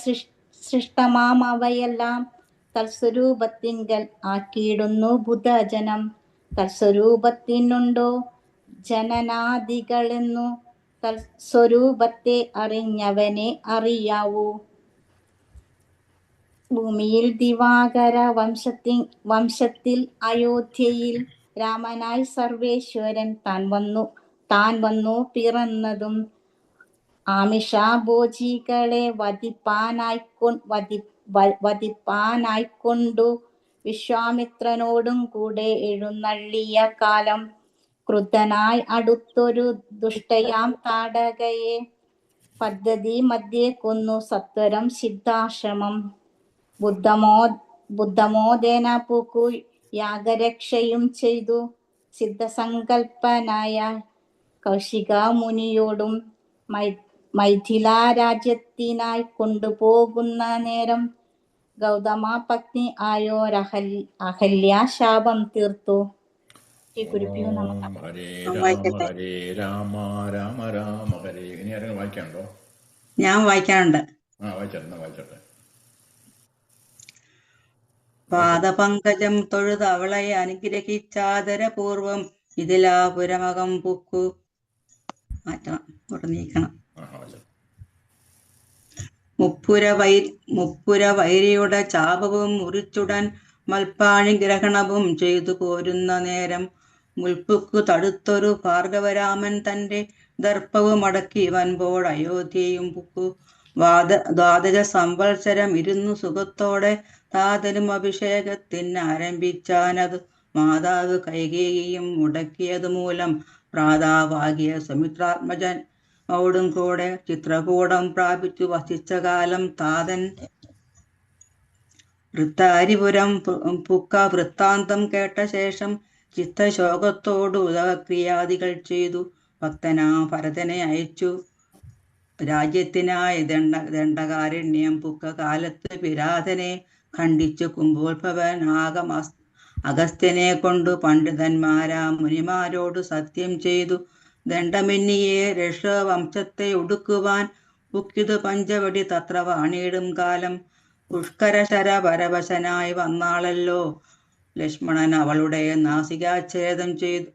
സൃഷ്ടമാം അവയെല്ലാം തത്സ്വരൂപത്തിങ്കൽ ആക്കിയിടുന്നു ബുധജനം. തത്സ്വരൂപത്തിനുണ്ടോ ജനനാദികളെന്നു തത്സ്വരൂപത്തെ അറിഞ്ഞവനെ അറിയാവൂ. ഭൂമിയിൽ ദിവാകര വംശത്തിൽ അയോധ്യയിൽ രാമനായി സർവേശ്വരൻ താൻ വന്നു പിറന്നതും ആമിഷഭോജികളെ വധിപ്പാനായിക്കൊണ്ടു വിശ്വാമിത്രനോടും കൂടെ എഴുന്നള്ളിയ കാലം. ക്രുദ്ധനായി അടുത്തൊരു ദുഷ്ടയാം താടകയെ പദ്ധതി മധ്യേ കൊന്നു സത്വരം സിദ്ധാശ്രമം. ബുദ്ധമോദേന പൂക്കു യാഗരക്ഷയും ചെയ്തു സിദ്ധസങ്കൽപ്പനായ കൗശിക മുനിയോടും മൈഥില രാജ്യത്തിനായി കൊണ്ടുപോകുന്ന നേരം ഗൗതമ പത്നി അഹല്യ ശാപം തീർത്തു. ഗുരുഭ്യോ നമഃ. ഹരേ രാമ ഹരേ രാമ രാമ രാമ ഹരേ. ഇനി ആരെങ്കിലും വായിക്കാനുണ്ടോ? ഞാൻ വായിക്കാനുണ്ട്. വായിച്ചോട്ടെ. പാദപങ്കജം തൊഴുത് അവളെ അനുഗ്രഹിച്ചാദരപൂർവം ഇതിലാപുരമകം പുക്കു. മാറ്റണം, ഇവിടെ നീക്കണം. മുപ്പുര വൈരിയുടെ ചാപവും മുറിച്ചുടൻ മൽപ്പാണി ഗ്രഹണവും ചെയ്തു പോരുന്ന നേരം മുൽപ്പുക്കു തടുത്തൊരു ഭാർഗവരാമൻ തന്റെ ദർപ്പവും അടക്കി വൻപോൾ അയോധ്യയും പുക്കു. ദ്വാദശ സംവത്സരം ഇരുന്നു സുഖത്തോടെ താതനും അഭിഷേകത്തിന് ആരംഭിച്ചാനത് മാതാവ് കൈകേയിയും മുടക്കിയത് മൂലം പ്രാതാവാകിയ സുമിത്രാത്മജൻ ഓടും കൂടെ ചിത്രകൂടം പ്രാപിച്ചു വസിച്ച കാലം താതൻ വൃത്താരിപുരം പുക്ക. വൃത്താന്തം കേട്ട ശേഷം ചിത്തശോകത്തോട് ഉദകക്രിയാദികൾ ചെയ്തു ഭക്തനാം ഭരതനെ അയച്ചു. രാജ്യത്തിനായി ദണ്ഡകാരണ്യം പുക്ക കാലത്ത് പിരാതനെ ഖണ്ഡിച്ചു കുംഭോത്ഭവൻ അഗസ്ത്യനെ കൊണ്ടു പണ്ഡിതന്മാരാ മുനിമാരോട് സത്യം ചെയ്തു ദണ്ഡമിന്നിയെ രക്ഷവംശത്തെ ഒടുക്കുവാൻ പുക്കിതു പഞ്ചവടി തത്ര വാണിയിടും കാലം. പുഷ്കരശര പരവശനായി വന്നാളല്ലോ ലക്ഷ്മണൻ അവളുടെ നാസികാച്ഛേദം ചെയ്തു.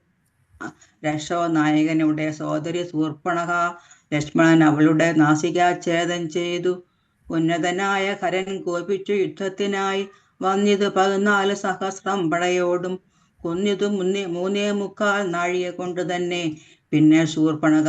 രക്ഷോ നായകനുടെ സോദരി ശൂർപ്പണഖ ലക്ഷ്മണൻ അവളുടെ നാസികാച്ഛേദം ചെയ്തു. ഉന്നതനായ ഹരൻ കോപിച്ചു യുദ്ധത്തിനായി വന്നിതു 14 സഹസ്രം പടയോടും കൊന്നിതു 3.25 നാഴിക കൊണ്ട് തന്നെ. പിന്നെ ശൂർപ്പണഖ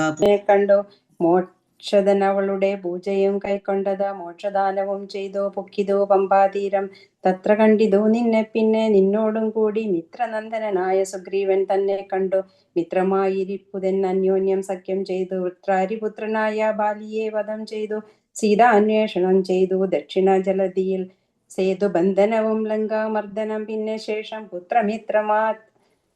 കണ്ടു മോക്ഷദൻ അവളുടെ പൂജയും കൈക്കൊണ്ടത് മോക്ഷദാനവും ചെയ്തു പൊക്കിതു പമ്പാതീരം. തത്ര കണ്ടിതു നിന്നെ പിന്നെ നിന്നോടും കൂടി മിത്രനന്ദനായ സുഗ്രീവൻ തന്നെ കണ്ടു. മിത്രമായിരിപ്പുതൻ അന്യോന്യം സഖ്യം ചെയ്തു. വൃത്രാരിപുത്രനായ ബാലിയെ വധം ചെയ്തു. സീത അന്വേഷണം ചെയ്തു ദക്ഷിണ ജലതിയിൽ. സേതുബന്ധനവും ലങ്കാമർദ്ദനം പിന്നെ ശേഷം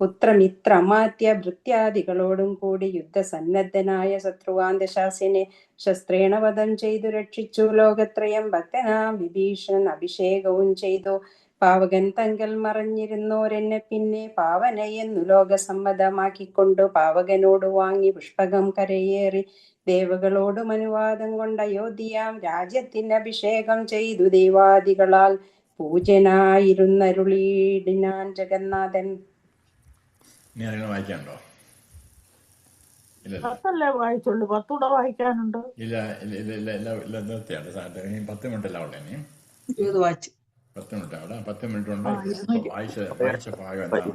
പുത്രമിത്രമാത്യ ഭൃത്യാദികളോടും കൂടി യുദ്ധസന്നദ്ധനായ ശത്രുവാന്തശാസ്യനെ ശസ്ത്രേണ വധം ചെയ്തു രക്ഷിച്ചു ലോകത്രയം. ഭക്തനാം വിഭീഷണൻ അഭിഷേകവും ചെയ്തു. പാവകൻ തങ്കൽ മറഞ്ഞിരുന്നോരെന്നെ പിന്നെ പാവനയെന്നു ലോകസമ്മതമാക്കിക്കൊണ്ടു പാവകനോട് വാങ്ങി പുഷ്പകം കരയേറി ദേവകളോടും അനുവാദം കൊണ്ട് അയോധ്യയാം രാജ്യത്തിന് അഭിഷേകം ചെയ്തു ദേവാദികളാൽ പൂജനായിരുന്നരുളിയിടിനാൻ ജഗന്നാഥൻ. വായിക്കാനുണ്ടോ? പത്തല്ലേ വായിച്ചുള്ളൂ, 10 കൂടെ വായിക്കാനുണ്ട്. ഇല്ല, നിർത്തിയാണ്. 10 മിനിറ്റല്ല അവിടെ. ഇനി 10 മിനിറ്റ് അവിടെ. 10 മിനിറ്റ് കൊണ്ട് വായിച്ച ഭാഗം എന്താണ്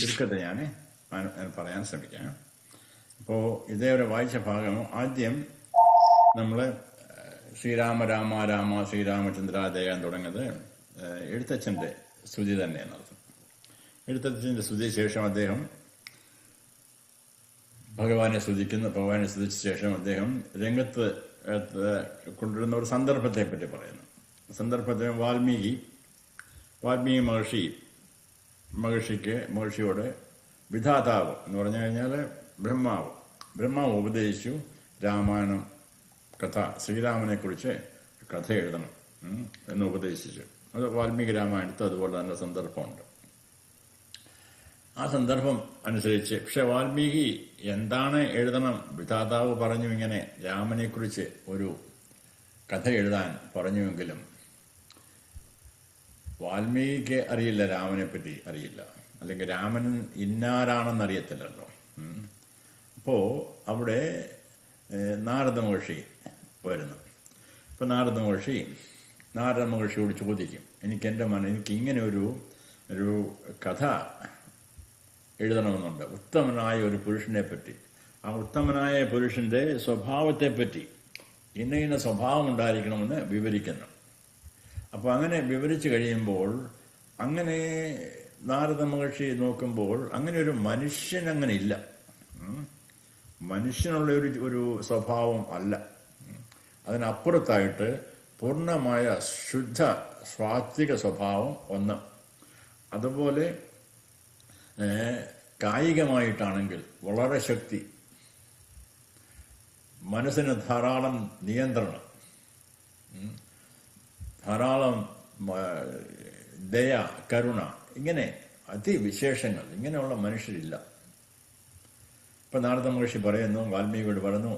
ചുരുക്കത്തെ ഞാൻ പറയാൻ ശ്രമിക്കാം. അപ്പോൾ ഇതേവരെ വായിച്ച ഭാഗം ആദ്യം നമ്മൾ ശ്രീരാമ രാമ രാമ ശ്രീരാമചന്ദ്ര ജയൻ തുടങ്ങിയത് എഴുത്തച്ഛൻ്റെ സ്തുതി തന്നെയെന്നർത്ഥം. എഴുത്തച്ഛൻ്റെ സ്തുതി ശേഷം അദ്ദേഹം ഭഗവാനെ സ്തുതിക്കുന്നു. ഭഗവാനെ സ്തുതിച്ച ശേഷം അദ്ദേഹം രംഗത്ത് കൊണ്ടുവരുന്ന ഒരു സന്ദർഭത്തെ പറ്റി പറയുന്നു. സന്ദർഭത്തെ വാൽമീകി മഹർഷിയോട് വിധാതാവ് എന്ന് പറഞ്ഞു കഴിഞ്ഞാൽ ബ്രഹ്മാവ് ഉപദേശിച്ചു രാമായണം കഥ, ശ്രീരാമനെക്കുറിച്ച് കഥ എഴുതണം എന്ന് ഉപദേശിച്ചു. അത് വാൽമീകി രാമായണത്തിൽ അതുപോലെ തന്നെ സന്ദർഭമുണ്ട്. ആ സന്ദർഭം അനുസരിച്ച് പക്ഷെ വാൽമീകി എന്താണ് എഴുതണം, വിധാതാവ് പറഞ്ഞു ഇങ്ങനെ രാമനെക്കുറിച്ച് ഒരു കഥ എഴുതാൻ പറഞ്ഞുവെങ്കിലും വാൽമീകിക്ക് അറിയില്ല, രാമനെ പറ്റി അറിയില്ല, അല്ലെങ്കിൽ രാമൻ ഇന്നാരാണെന്നറിയത്തില്ലല്ലോ. അപ്പോൾ അവിടെ നാരദ മഹർഷി വരുന്നു. അപ്പോൾ നാരദ മഹർഷിയോട് ചോദിക്കും, എനിക്ക് ഇങ്ങനെ ഒരു കഥ എഴുതണമെന്നുണ്ട്, ഉത്തമനായ ഒരു പുരുഷനെ പറ്റി. ആ ഉത്തമനായ പുരുഷൻ്റെ സ്വഭാവത്തെപ്പറ്റി ഇന്ന സ്വഭാവം ഉണ്ടായിരിക്കണമെന്ന് വിവരിക്കുന്നു. അപ്പോൾ അങ്ങനെ വിവരിച്ചു കഴിയുമ്പോൾ അങ്ങനെ നാരദ മഹർഷി നോക്കുമ്പോൾ അങ്ങനെ ഒരു മനുഷ്യൻ അങ്ങനെ ഇല്ല. മനുഷ്യനുള്ള ഒരു സ്വഭാവം അല്ല. അതിനപ്പുറത്തായിട്ട് പൂർണ്ണമായ ശുദ്ധ സ്വാത്വിക സ്വഭാവം ഒന്ന്. അതുപോലെ കായികമായിട്ടാണെങ്കിൽ വളരെ ശക്തി, മനസ്സിന് ധാരാളം നിയന്ത്രണം, ധാരാളം ദയ, കരുണ, ഇങ്ങനെ അതിവിശേഷങ്ങൾ, ഇങ്ങനെയുള്ള മനുഷ്യരില്ല. ഇപ്പം നാരദ മഹർഷി പറയുന്നു, വാൽമീകിയോട് പറഞ്ഞു,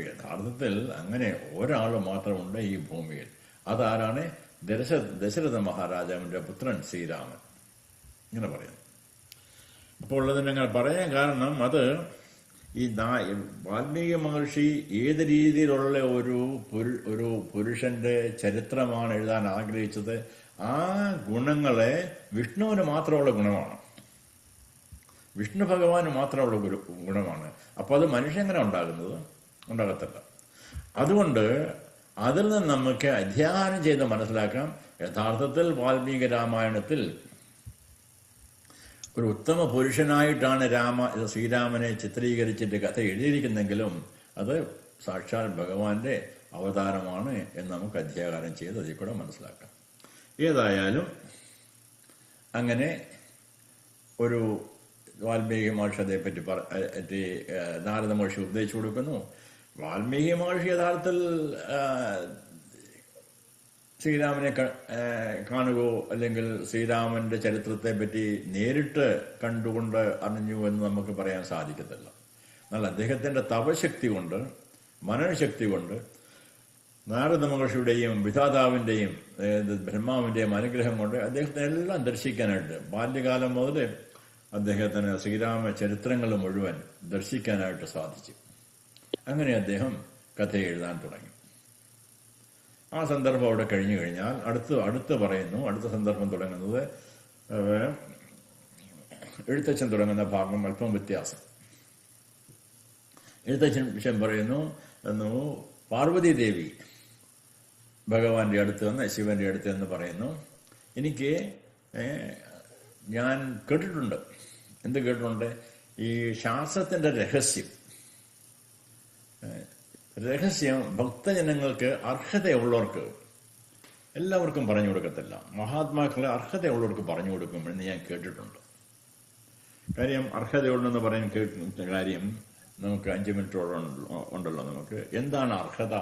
യഥാർത്ഥത്തിൽ അങ്ങനെ ഒരാൾ മാത്രമുണ്ട് ഈ ഭൂമിയിൽ. അതാരാണ്? ദശരഥ മഹാരാജാവിൻ്റെ പുത്രൻ ശ്രീരാമൻ. ഇങ്ങനെ പറയുന്നു. അപ്പോൾ ഉള്ളതിനെ അങ്ങനെ പറയാൻ കാരണം, അത് ഈ വാൽമീകി മഹർഷി ഏത് രീതിയിലുള്ള ഒരു പുരുഷന്റെ ചരിത്രമാണ് എഴുതാൻ ആഗ്രഹിച്ചത്, ആ ഗുണങ്ങളെ വിഷ്ണുവിന് മാത്രമുള്ള ഗുണമാണ്, വിഷ്ണു ഭഗവാന് മാത്രമുള്ള ഗുണമാണ്. അപ്പോൾ അത് മനുഷ്യൻ എങ്ങനെ ഉണ്ടാകത്തില്ല. അതുകൊണ്ട് അതിൽ നിന്ന് നമുക്ക് അധ്യയനം ചെയ്ത് മനസ്സിലാക്കാം, യഥാർത്ഥത്തിൽ വാൽമീകി രാമായണത്തിൽ ഒരു ഉത്തമ പുരുഷനായിട്ടാണ് ശ്രീരാമനെ ചിത്രീകരിച്ചിട്ട് കഥ എഴുതിയിരിക്കുന്നെങ്കിലും അത് സാക്ഷാൽ ഭഗവാന്റെ അവതാരമാണ് എന്ന് നമുക്ക് അധ്യാകാരം ചെയ്ത് അതിൽ കൂടെ മനസ്സിലാക്കാം. ഏതായാലും അങ്ങനെ ഒരു വാൽമീകി മഹർഷി അതേപ്പറ്റി നാരദ മഹർഷി ഉപദേശിച്ചു കൊടുക്കുന്നു. വാൽമീകി മഹർഷി യഥാർത്ഥത്തിൽ ശ്രീരാമനെ കാണുകയോ അല്ലെങ്കിൽ ശ്രീരാമന്റെ ചരിത്രത്തെ പറ്റി നേരിട്ട് കണ്ടുകൊണ്ട് അറിഞ്ഞു എന്ന് നമുക്ക് പറയാൻ സാധിക്കത്തില്ല. എന്നാൽ അദ്ദേഹത്തിന്റെ തപശക്തി കൊണ്ട്, മനനശക്തി കൊണ്ട്, നാരദ മഹർഷിയുടെയും വിധാതാവിൻ്റെയും ബ്രഹ്മാവിൻ്റെയും അനുഗ്രഹം കൊണ്ട് അദ്ദേഹത്തിന് എല്ലാം ദർശിക്കാനായിട്ട്, ബാല്യകാലം മുതൽ അദ്ദേഹത്തിന് ശ്രീരാമ ചരിത്രങ്ങൾ മുഴുവൻ ദർശിക്കാനായിട്ട് സാധിച്ചു. അങ്ങനെ അദ്ദേഹം കഥ എഴുതാൻ തുടങ്ങി. ആ സന്ദർഭം അവിടെ കഴിഞ്ഞു കഴിഞ്ഞാൽ അടുത്ത സന്ദർഭം തുടങ്ങുന്നത് എഴുത്തച്ഛൻ തുടങ്ങുന്ന ഭാഗം അല്പം വ്യത്യാസം. എഴുത്തച്ഛൻ വിഷയം പറയുന്നു, പാർവതി ദേവി ഭഗവാന്റെ അടുത്ത് വന്ന്, ശിവന്റെ അടുത്ത് എന്ന് പറയുന്നു, എനിക്ക് ഞാൻ കേട്ടിട്ടുണ്ട്. എന്ത് കേട്ടിട്ടുണ്ട്? ഈ ശാസ്ത്രത്തിന്റെ രഹസ്യം ഭക്തജനങ്ങൾക്ക്, അർഹതയുള്ളവർക്ക് എല്ലാവർക്കും പറഞ്ഞു കൊടുക്കത്തില്ല, മഹാത്മാക്കളെ അർഹതയുള്ളവർക്ക് പറഞ്ഞു കൊടുക്കുമെന്ന് ഞാൻ കേട്ടിട്ടുണ്ട്. കാര്യം അർഹതയുള്ളതെന്ന് പറയാൻ കാര്യം നമുക്ക് 5 മിനിറ്റോളം ഉണ്ടല്ലോ. നമുക്ക് എന്താണ് അർഹത?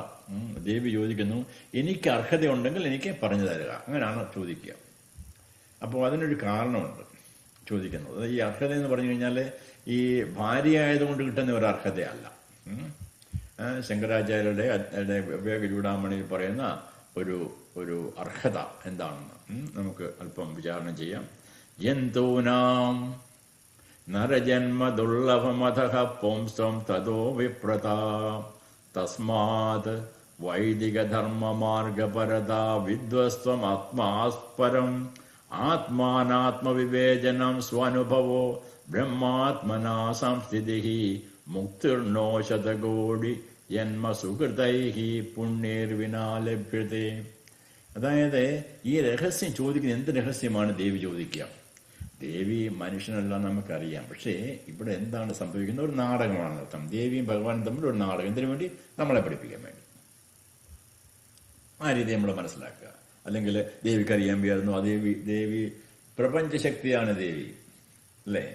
ദേവി ചോദിക്കുന്നു, എനിക്ക് അർഹതയുണ്ടെങ്കിൽ എനിക്ക് പറഞ്ഞു തരിക, അങ്ങനെയാണ് ചോദിക്കുക. അപ്പോൾ അതിനൊരു കാരണമുണ്ട് ചോദിക്കുന്നത്. ഈ അർഹത എന്ന് പറഞ്ഞു കഴിഞ്ഞാൽ ഈ ഭാര്യ ആയതുകൊണ്ട് കിട്ടുന്ന ഒരു അർഹതയല്ല. ശങ്കരാചാര്യരുടെ വിവേക ചൂടാമണിയിൽ പറയുന്ന ഒരു അർഹത എന്താണെന്ന് നമുക്ക് അല്പം വിചാരണ ചെയ്യാം. ജന്തൂനാം നരജന്മദുർലഭമധഃ പുംസം തതോ വിപ്രത തസ്മാത് വൈദികധർമ്മമാർഗപരതാ വിദ്വസ്ത്വം ആത്മാസ്പരം ആത്മാനാത്മവിവേചനം സ്വാനുഭവോ ബ്രഹ്മാത്മനാ സംസ്ഥിതി മുക്തിർനോ ശതകോടി ജന്മസുഹൃതൈഹി പുണ്യേർവിനാ ലഭ്യതേ. അതായത് ഈ രഹസ്യം ചോദിക്കുന്ന എന്ത് രഹസ്യമാണ് ദേവി ചോദിക്കുക? ദേവി മനുഷ്യനല്ല നമുക്കറിയാം. പക്ഷേ ഇവിടെ എന്താണ് സംഭവിക്കുന്നത്? ഒരു നാടകമാണ് അർത്ഥം. ദേവിയും ഭഗവാനും തമ്മിൽ ഒരു നാടകം. എന്തിനു വേണ്ടി? നമ്മളെ പഠിപ്പിക്കാൻ വേണ്ടി. ആ രീതി നമ്മൾ മനസ്സിലാക്കുക. അല്ലെങ്കിൽ ദേവിക്കറിയാൻ വയ്യായിരുന്നു, ആ ദേവി പ്രപഞ്ചശക്തിയാണ് ദേവി, അല്ലേ?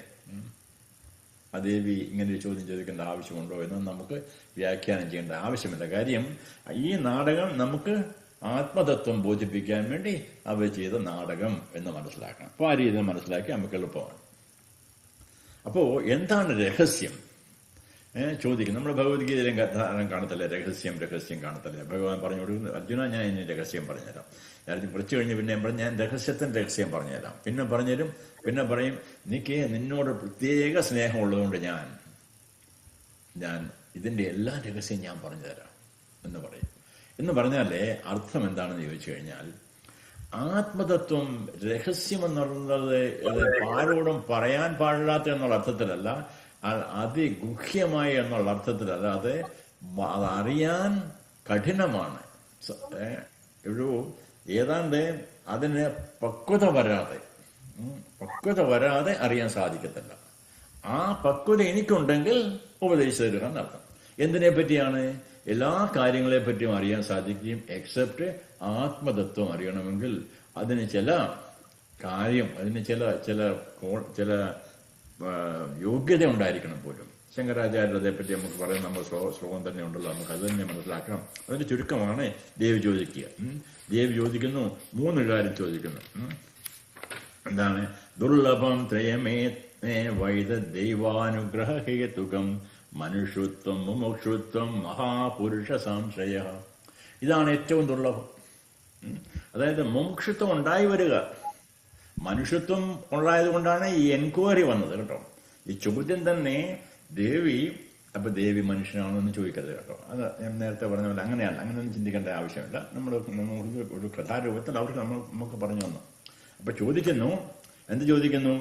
ആ ദേവി ഇങ്ങനെ ഒരു ചോദ്യം ചോദിക്കേണ്ട ആവശ്യമുണ്ടോ എന്ന് നമുക്ക് വ്യാഖ്യാനം ചെയ്യേണ്ട ആവശ്യമില്ല. കാര്യം ഈ നാടകം നമുക്ക് ആത്മതത്വം ബോധിപ്പിക്കാൻ വേണ്ടി അവർ ചെയ്ത നാടകം എന്ന് മനസ്സിലാക്കണം. അപ്പോൾ ആ രീതിയിൽ മനസ്സിലാക്കി നമുക്ക് എളുപ്പമാണ്. അപ്പോൾ എന്താണ് രഹസ്യം ചോദിക്കും. നമ്മുടെ ഭഗവത്ഗീതയിലും കാണത്തില്ല രഹസ്യം കാണത്തില്ല. ഭഗവാൻ പറഞ്ഞു കൊടുക്കുന്നു, അർജുന ഞാൻ ഇനി രഹസ്യം പറഞ്ഞുതരാം. കുറച്ച് കഴിഞ്ഞ് പിന്നെ ഞാൻ രഹസ്യത്തിന്റെ രഹസ്യം പറഞ്ഞുതരാം. പിന്നെ പറഞ്ഞുതരും. പിന്നെ പറയും, എനിക്ക് നിന്നോട് പ്രത്യേക സ്നേഹമുള്ളതുകൊണ്ട് ഞാൻ ഇതിന്റെ എല്ലാ രഹസ്യം ഞാൻ പറഞ്ഞുതരാം എന്ന് പറയും. എന്ന് പറഞ്ഞാലേ അർത്ഥം എന്താണെന്ന് ചോദിച്ചു കഴിഞ്ഞാൽ, ആത്മതത്വം രഹസ്യമെന്നുള്ളത് ആരോടും പറയാൻ പാടില്ലാത്ത എന്നുള്ള അർത്ഥത്തിലല്ല, അതിഗുഹ്യമായി എന്നുള്ള അർത്ഥത്തിലല്ല, അതറിയാൻ കഠിനമാണ്. ഏതാണ്ട് അതിന് പക്വത വരാതെ അറിയാൻ സാധിക്കത്തില്ല. ആ പക്വത എനിക്കുണ്ടെങ്കിൽ ഉപദേശിച്ചു തരിക എന്നർത്ഥം. എന്തിനെ പറ്റിയാണ്? എല്ലാ കാര്യങ്ങളെ പറ്റിയും അറിയാൻ സാധിക്കും, എക്സെപ്റ്റ് ആത്മതത്വം അറിയണമെങ്കിൽ അതിന് ചില യോഗ്യത ഉണ്ടായിരിക്കണം പോലും. ശങ്കരാചാര്യർ അതേപ്പറ്റി നമുക്ക് പറയാൻ നമ്മൾ ശ്ലോകം തന്നെ ഉണ്ടല്ലോ, നമുക്ക് അത് തന്നെ മനസ്സിലാക്കാം. അതിന്റെ ചുരുക്കമാണ് ദേവി ചോദിക്കുക. ദേവി ചോദിക്കുന്നു, 3 കാര്യം ചോദിക്കുന്നു. എന്താണ്? ദുർലഭം ത്രയമേ വൈദ ദൈവാനുഗ്രഹ ഹേതുകം മനുഷ്യത്വം മുമുക്ഷുത്വം മഹാപുരുഷ സംശയ. ഇതാണ് ഏറ്റവും ദുർലഭം. അതായത് മുമുക്ഷുത്വം ഉണ്ടായി വരിക. മനുഷ്യത്വം ഉണ്ടായത് കൊണ്ടാണ് ഈ എൻക്വയറി വന്നത് കേട്ടോ. ഈ ചോദ്യം തന്നെ ദേവി, അപ്പൊ ദേവി മനുഷ്യനാണെന്ന് ചോദിക്കരുത് കേട്ടോ. അത് ഞാൻ നേരത്തെ പറഞ്ഞ പോലെ അങ്ങനെയല്ല, അങ്ങനെയൊന്നും ചിന്തിക്കേണ്ട ആവശ്യമില്ല. നമ്മൾ ഒരു കഥാരൂപത്തിൽ അവർക്ക് നമുക്ക് പറഞ്ഞു തന്നു. അപ്പൊ ചോദിക്കുന്നു, എന്ത് ചോദിക്കുന്നു?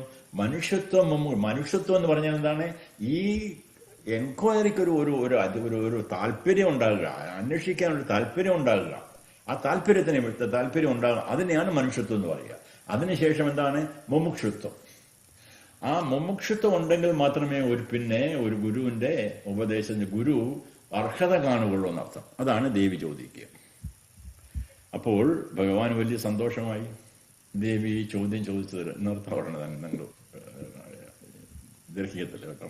മനുഷ്യത്വം എന്ന് പറഞ്ഞാൽ എന്താണ്? ഈ എൻക്വയറിക്ക് ഒരു താല്പര്യം ഉണ്ടാകുക, അന്വേഷിക്കാൻ ഒരു താല്പര്യം ഉണ്ടാകുക. ആ താല്പര്യം ഉണ്ടാകുക, അതിനെയാണ് മനുഷ്യത്വം എന്ന് പറയുക. അതിനുശേഷം എന്താണ്? മുമുക്ഷുത്വം. ആ മുമുക്ഷുത്വം ഉണ്ടെങ്കിൽ മാത്രമേ ഒരു ഗുരുവിന്റെ ഉപദേശം ഗുരു അർഹത കാണുകയുള്ളൂ എന്നർത്ഥം. അതാണ് ദേവി ചോദിക്കുക. അപ്പോൾ ഭഗവാൻ വലിയ സന്തോഷമായി. ദേവി ചോദ്യം ചോദിച്ചത് എന്നർത്ഥം അവിടെ നിങ്ങൾ ദർഹിക്കത്തില്ല കേട്ടോ.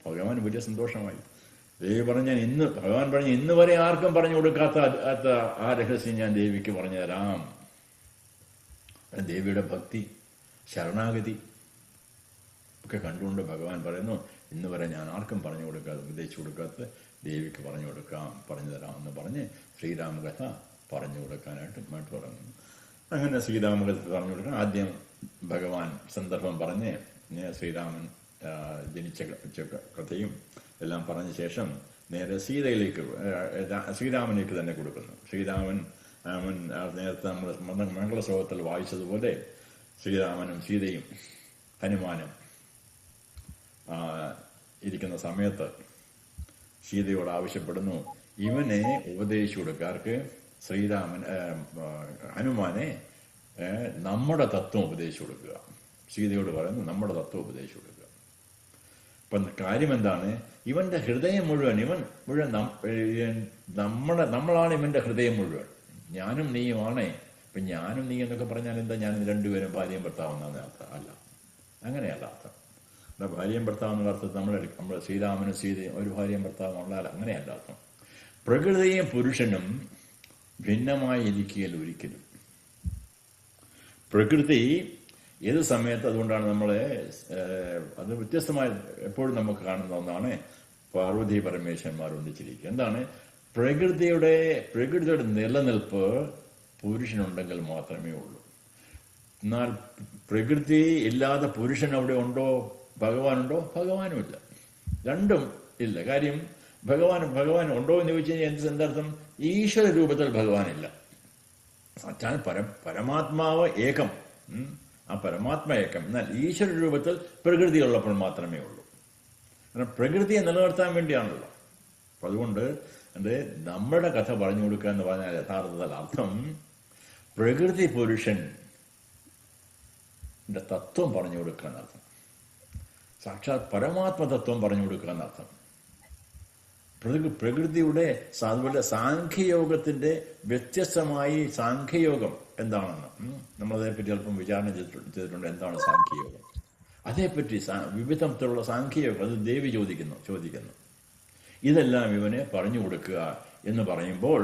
ഭഗവാൻ വലിയ സന്തോഷമായി. ദേവി ഭഗവാൻ പറഞ്ഞ ഇന്ന് വരെ ആർക്കും പറഞ്ഞു കൊടുക്കാത്ത ആ രഹസ്യം ഞാൻ ദേവിക്ക് പറഞ്ഞു തരാം. ദേവിയുടെ ഭക്തി, ശരണാഗതി ഒക്കെ കണ്ടുകൊണ്ട് ഭഗവാൻ പറയുന്നു, ഇന്ന് വരെ ഞാൻ ആർക്കും ഉപദേശിച്ചു കൊടുക്കാത്ത ദേവിക്ക് പറഞ്ഞു തരാം എന്ന് പറഞ്ഞ് ശ്രീരാമകഥ പറഞ്ഞു കൊടുക്കാനായിട്ട് തുടങ്ങുന്നു. അങ്ങനെ ശ്രീരാമകഥ പറഞ്ഞു കൊടുക്കാൻ ആദ്യം ഭഗവാൻ സന്ദർഭം പറഞ്ഞ് ശ്രീരാമൻ ജനിച്ച കഥയും എല്ലാം പറഞ്ഞ ശേഷം നേരെ ശ്രീരാമനിലേക്ക് തന്നെ കൊടുക്കുന്നു. ശ്രീരാമൻ നേരത്തെ നമ്മൾ മംഗളശ്ലോകത്തിൽ വായിച്ചതുപോലെ ശ്രീരാമനും സീതയും ഹനുമാനും ഇരിക്കുന്ന സമയത്ത് സീതയോട് ആവശ്യപ്പെടുന്നു, ഇവനെ ഉപദേശിച്ചു കൊടുക്കാർക്ക് ഹനുമാനെ നമ്മുടെ തത്വം ഉപദേശിച്ചു കൊടുക്കുക. സീതയോട് പറയുന്നു, നമ്മുടെ തത്വം ഉപദേശിച്ചു കൊടുക്കുക. അപ്പം കാര്യം എന്താണ്? ഇവന്റെ ഹൃദയം മുഴുവൻ നമ്മളാണ് ഇവന്റെ ഹൃദയം മുഴുവൻ. ഞാനും നീയുമാണേ. ഇപ്പം ഞാനും നീ എന്നൊക്കെ പറഞ്ഞാൽ എന്താ? ഞാൻ രണ്ടുപേരും ഭാര്യയും ഭർത്താവെന്നാണ് അർത്ഥം? അല്ല, അങ്ങനെയല്ല അർത്ഥം. ഭാര്യയും ഭർത്താവെന്നുള്ള അർത്ഥത്തിൽ നമ്മൾ ശ്രീരാമനും സീതയും ഒരു ഭാര്യയും ഭർത്താവും ഉള്ളാൽ അങ്ങനെയല്ല അർത്ഥം. പ്രകൃതിയും പുരുഷനും ഭിന്നമായി ഇരിക്കുകയിൽ ഒരിക്കലും. പ്രകൃതി ഏത് സമയത്ത്, അതുകൊണ്ടാണ് നമ്മളെ അത് വ്യത്യസ്തമായി എപ്പോഴും നമുക്ക് കാണുന്ന ഒന്നാണ് പാർവതി പരമേശ്വരന്മാർ ഒന്നിച്ചിരിക്കുക. എന്താണ്? പ്രകൃതിയുടെ നിലനിൽപ്പ് പുരുഷനുണ്ടെങ്കിൽ മാത്രമേ ഉള്ളൂ. എന്നാൽ പ്രകൃതി ഇല്ലാതെ പുരുഷൻ അവിടെ ഉണ്ടോ? ഭഗവാനുണ്ടോ? ഭഗവാനുമില്ല. രണ്ടും ഇല്ല. കാര്യം ഭഗവാൻ ഉണ്ടോ എന്ന് ചോദിച്ചു കഴിഞ്ഞാൽ എന്തർത്ഥം? ഈശ്വര രൂപത്തിൽ ഭഗവാനില്ല. സാക്ഷാൽ പരമാത്മാവ് ഏകം. ആ പരമാത്മ ഏകം. എന്നാൽ ഈശ്വര രൂപത്തിൽ പ്രകൃതി ഉള്ളപ്പോൾ മാത്രമേ ഉള്ളൂ. കാരണം പ്രകൃതിയെ നിലനിർത്താൻ വേണ്ടിയാണല്ലോ. അപ്പൊ അതുകൊണ്ട് നമ്മുടെ കഥ പറഞ്ഞു കൊടുക്കുക എന്ന് പറഞ്ഞാൽ യഥാർത്ഥത്തിൽ അർത്ഥം പ്രകൃതി പുരുഷന്റെ തത്വം പറഞ്ഞു കൊടുക്കുക എന്നർത്ഥം. സാക്ഷാത് പരമാത്മ തത്വം പറഞ്ഞു കൊടുക്കുക എന്നർത്ഥം. പ്രകൃതിയുടെ അതുപോലെ സാഖ്യയോഗത്തിന്റെ വ്യത്യസ്തമായി സാഖ്യയോഗം എന്താണെന്ന് നമ്മളതേപ്പറ്റി അല്പം വിചാരണ ചെയ്തിട്ടുണ്ട്. എന്താണ് സാഖ്യയോഗം? അതേപ്പറ്റി വിവിധത്തിലുള്ള സാഖ്യയോഗം അത് ദേവി ചോദിക്കുന്നു. ഇതെല്ലാം ഇവനെ പറഞ്ഞു കൊടുക്കുക എന്ന് പറയുമ്പോൾ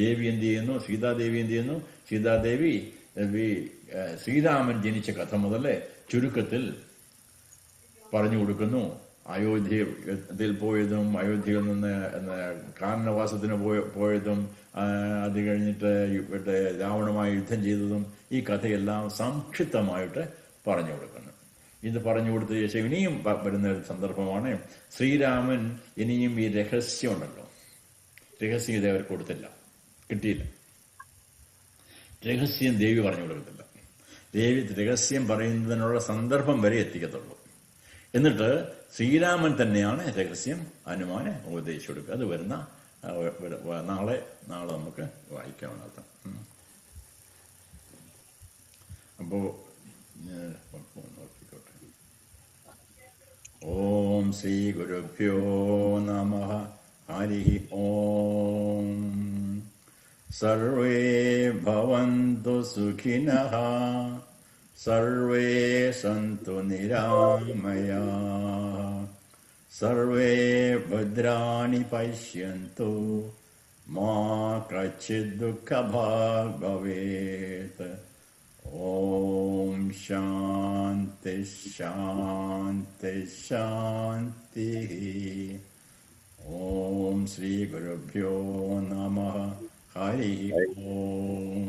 ദേവി എന്ത് ചെയ്യുന്നു? സീതാദേവി എന്ത് ചെയ്യുന്നു? സീതാദേവി ശ്രീരാമൻ ജനിച്ച കഥ മുതലേ ചുരുക്കത്തിൽ പറഞ്ഞു കൊടുക്കുന്നു. അയോധ്യയിൽ പോയതും അയോധ്യയിൽ നിന്ന് കാനനവാസത്തിന് പോയതും അത് കഴിഞ്ഞിട്ട് രാവണുമായി യുദ്ധം ചെയ്തതും ഈ കഥയെല്ലാം സംക്ഷിപ്തമായിട്ട് പറഞ്ഞു കൊടുക്കുന്നു. ഇത് പറഞ്ഞു കൊടുത്ത ശേഷം ഇനിയും വരുന്ന ഒരു സന്ദർഭമാണ് ശ്രീരാമൻ ഇനിയും ഈ രഹസ്യം ഉണ്ടല്ലോ, രഹസ്യം ഇത് അവർ കൊടുത്തില്ല, കിട്ടിയില്ല. രഹസ്യം ദേവി പറഞ്ഞു കൊടുക്കത്തില്ല. ദേവി രഹസ്യം പറയുന്നതിനുള്ള സന്ദർഭം വരെ എത്തിക്കത്തുള്ളൂ. എന്നിട്ട് ശ്രീരാമൻ തന്നെയാണ് രഹസ്യം ഹനുമാനെ ഉപദേശിച്ചു കൊടുക്കുക. അത് വരുന്ന നാളെ നമുക്ക് വായിക്കാവുന്ന. അപ്പോ നോക്കിക്കോട്ടെ. ഓം ശ്രീ ഗുരുഭ്യോ നമഃ. ഹരി ഓം. സർവേ ഭവന്തു സുഖിനഃ. സർവേ സന്തു നിരാമയാഃ. സർവേ ഭദ്രാണി പശ്യന്തു മാ കച്ചിത് ദുഃഖഭാഗ് ഭവേത്. ഓം ശാന്തി ശാന്തി ശാന്തി. ഓം ശ്രീ ഗുരുഭ്യോ നമഃ. ഹരി ഓം.